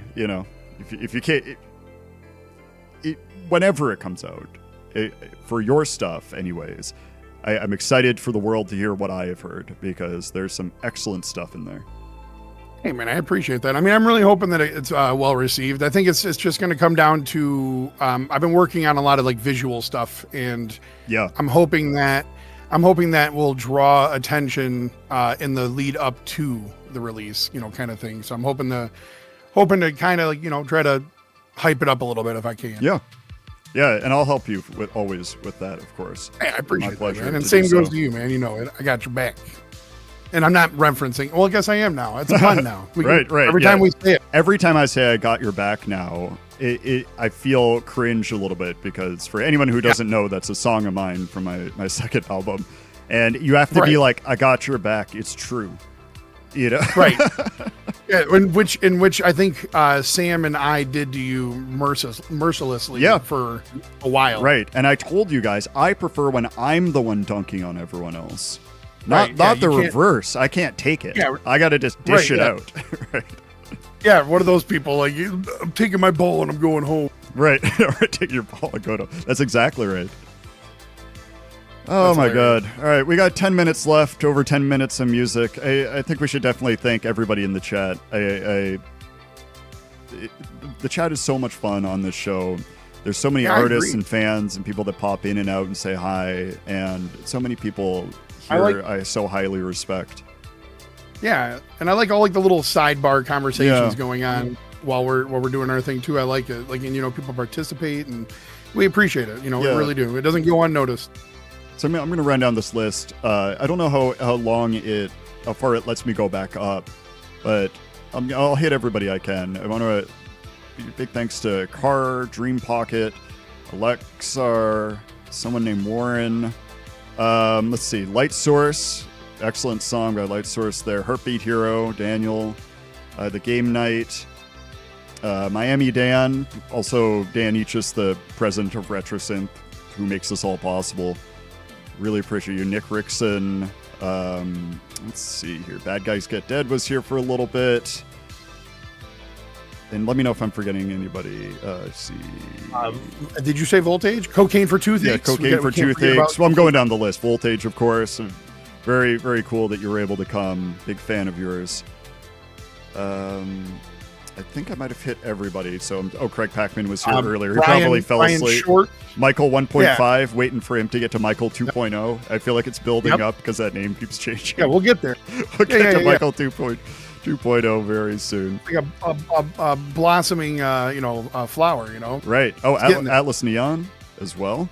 if you can't, whenever it comes out, for your stuff, anyways, I'm excited for the world to hear what I have heard because there's some excellent stuff in there. Hey man, I appreciate that. I mean, I'm really hoping that it's well received. I think it's just going to come down to I've been working on a lot of like visual stuff, and I'm hoping that will draw attention in the lead up to the release, kind of thing. So I'm hoping to kind of like, try to hype it up a little bit if I can. Yeah, and I'll help you with that, of course. Hey, I appreciate that, man. And same goes to you, man. I got your back. And I'm not referencing. Well, I guess I am now. It's fun now. Right. Every time we say it. Every time I say I got your back now, I feel cringe a little bit because for anyone who doesn't know, that's a song of mine from my second album, and you have to be like, I got your back. It's true. Right. Yeah, in which I think Sam and I did to you mercilessly for a while. Right. And I told you guys, I prefer when I'm the one dunking on everyone else. Not the reverse. I can't take it. Yeah, I got to just dish it out. Right. Yeah, one of those people like, I'm taking my ball and I'm going home. Right. Take your ball and go to. That's exactly right. Oh, my God. All right. We got 10 minutes left, over 10 minutes of music. I think we should definitely thank everybody in the chat. The chat is so much fun on this show. There's so many artists and fans and people that pop in and out and say hi. And so many people here I so highly respect. Yeah. And I like all like the little sidebar conversations going on while we're doing our thing too. I like it. Like, and people participate and we appreciate it. We really do. It doesn't go unnoticed. So I'm going to run down this list. I don't know how far it lets me go back up, but I'll hit everybody I can. I want to big thanks to Car, Dream Pocket, Alexar, someone named Woren. Let's see, Light Source, excellent song by Light Source there. Heartbeat Hero, Daniel, The Game Night, Miami Dan, also Dan Eachus, the president of RetroSynth, who makes this all possible. Really appreciate you. Nick Rickson. Let's see here. Bad Guys Get Dead was here for a little bit. And let me know if I'm forgetting anybody. Let's see. Did you say Voltage? Cocaine for Toothaches? Yeah, Cocaine for Toothaches. Well, I'm going down the list. Voltage, of course. Very, very cool that you were able to come. Big fan of yours. I think I might have hit everybody. So, Craig Packman was here earlier. He probably fell asleep. Short. Michael 1.5, waiting for him to get to Michael 2.0. I feel like it's building up because that name keeps changing. Yeah, we'll get there. We'll get to Michael 2.0 very soon. Like a blossoming, flower, Right. Oh, Atlas Neon as well.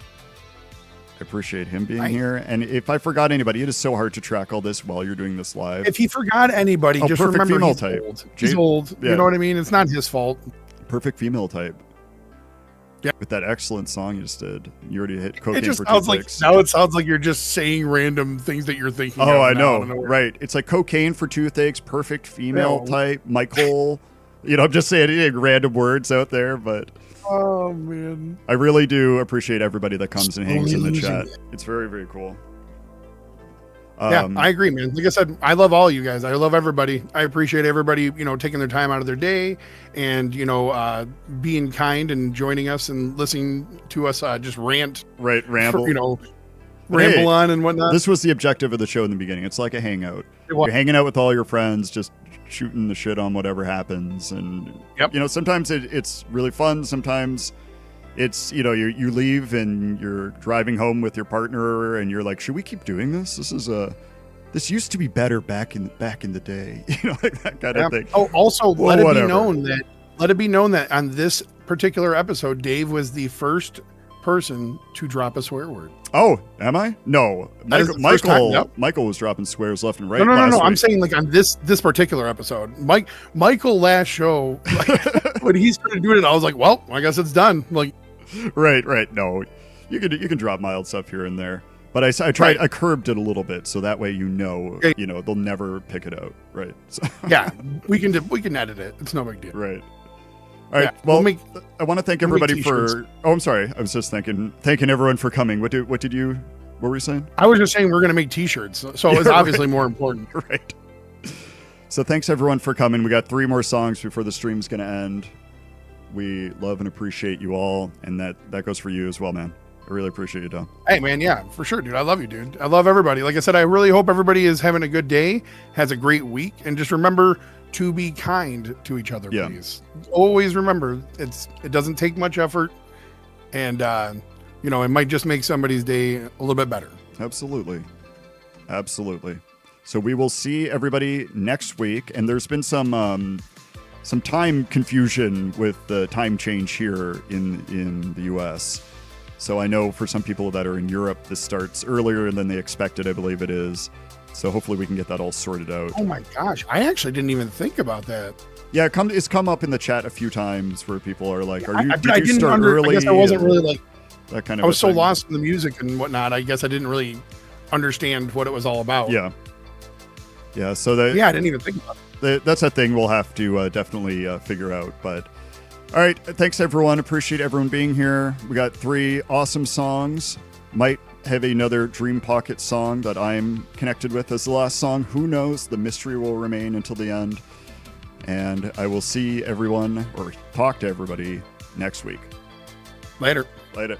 I appreciate him being here. And if I forgot anybody, it is so hard to track all this while you're doing this live. If he forgot anybody, just remember female he's type. old. He's old. Yeah. You know what I mean? It's not his fault. Perfect female type. Yeah. with that excellent song you just did. You already hit cocaine It just for sounds like toothaches. now it sounds like you're just saying random things that you're thinking. Oh, of I now know. out of nowhere. Right. It's like cocaine for toothaches, perfect female Yeah. type, Michael. I'm just saying random words out there, but Oh man. I really do appreciate everybody that comes and hangs in the Losing chat. it. It's very, very cool. Yeah, I agree, man. Like I said, I love all you guys. I love everybody. I appreciate everybody, taking their time out of their day and, being kind and joining us and listening to us just rant, right, ramble. ramble on and whatnot. This was the objective of the show in the beginning. It's like a hangout. It was. You're hanging out with all your friends, just shooting the shit on whatever happens. And, sometimes it's really fun. Sometimes it's, you leave and you're driving home with your partner and you're like, should we keep doing this? This used to be better back in the day, like that kind of thing. Oh, also Well, let whatever. it be known that on this particular episode, Dave was the first person to drop a swear word. Oh, am I? No, That is the first time, yep. Michael was dropping swears left and right. No. last I'm week. saying like on this particular episode, Michael last show, when he started doing it, I was like, well, I guess it's done. Like, right. No, you can drop mild stuff here and there, but I tried. Right. I curbed it a little bit so that way Okay. they'll never pick it out. Right. So, yeah, we can edit it. It's no big deal. right. All right. Yeah, well, we'll I want to thank we'll make everybody for. t-shirts. Oh, I'm sorry. I was just thanking everyone for coming. What were you saying? I was just saying we're gonna make T-shirts, so it's Yeah, obviously more important. Right. So thanks everyone for coming. We got 3 more songs before the stream's going to end. We love and appreciate you all, and that goes for you as well, man. I really appreciate you, Dom. Hey, man, yeah, for sure, dude. I love you, dude. I love everybody. Like I said, I really hope everybody is having a good day, has a great week, and just remember to be kind to each other, Yeah. please. Always remember, it doesn't take much effort, and it might just make somebody's day a little bit better. Absolutely. So we will see everybody next week, and there's been some time confusion with the time change here in the US. So I know for some people that are in Europe, this starts earlier than they expected, I believe it is. So hopefully we can get that all sorted out. Oh my gosh, I actually didn't even think about that. Yeah, it's come up in the chat a few times where people are like, I did you didn't start early? I guess I wasn't really like, that kind of I was a so thing. lost in the music and whatnot. I guess I didn't really understand what it was all about. Yeah. So that I didn't even think about it. that's a thing we'll have to definitely figure out. But all right, thanks everyone. Appreciate everyone being here. We got 3 awesome songs. Might have another Dream Pocket song that I'm connected with as the last song. Who knows? The mystery will remain until the end. And I will see everyone or talk to everybody next week. Later. Later.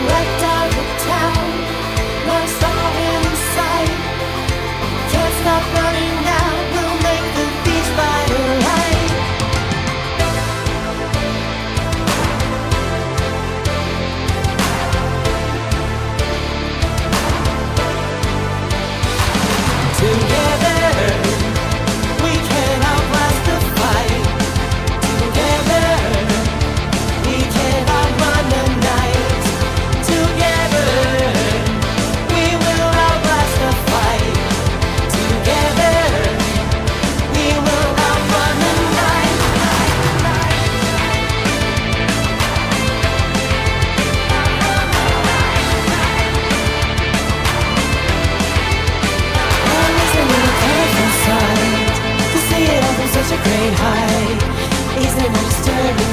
wrecked out of town. No star in sight. Can't stop running now. We'll make the beach brighter light. Together, we can outlast the fight. Together, we can outrun the night. Together, we will outlast the fight. Together, we will outrun the night. Always a little colorful sight to see it all from such a great height. Isn't it disturbing?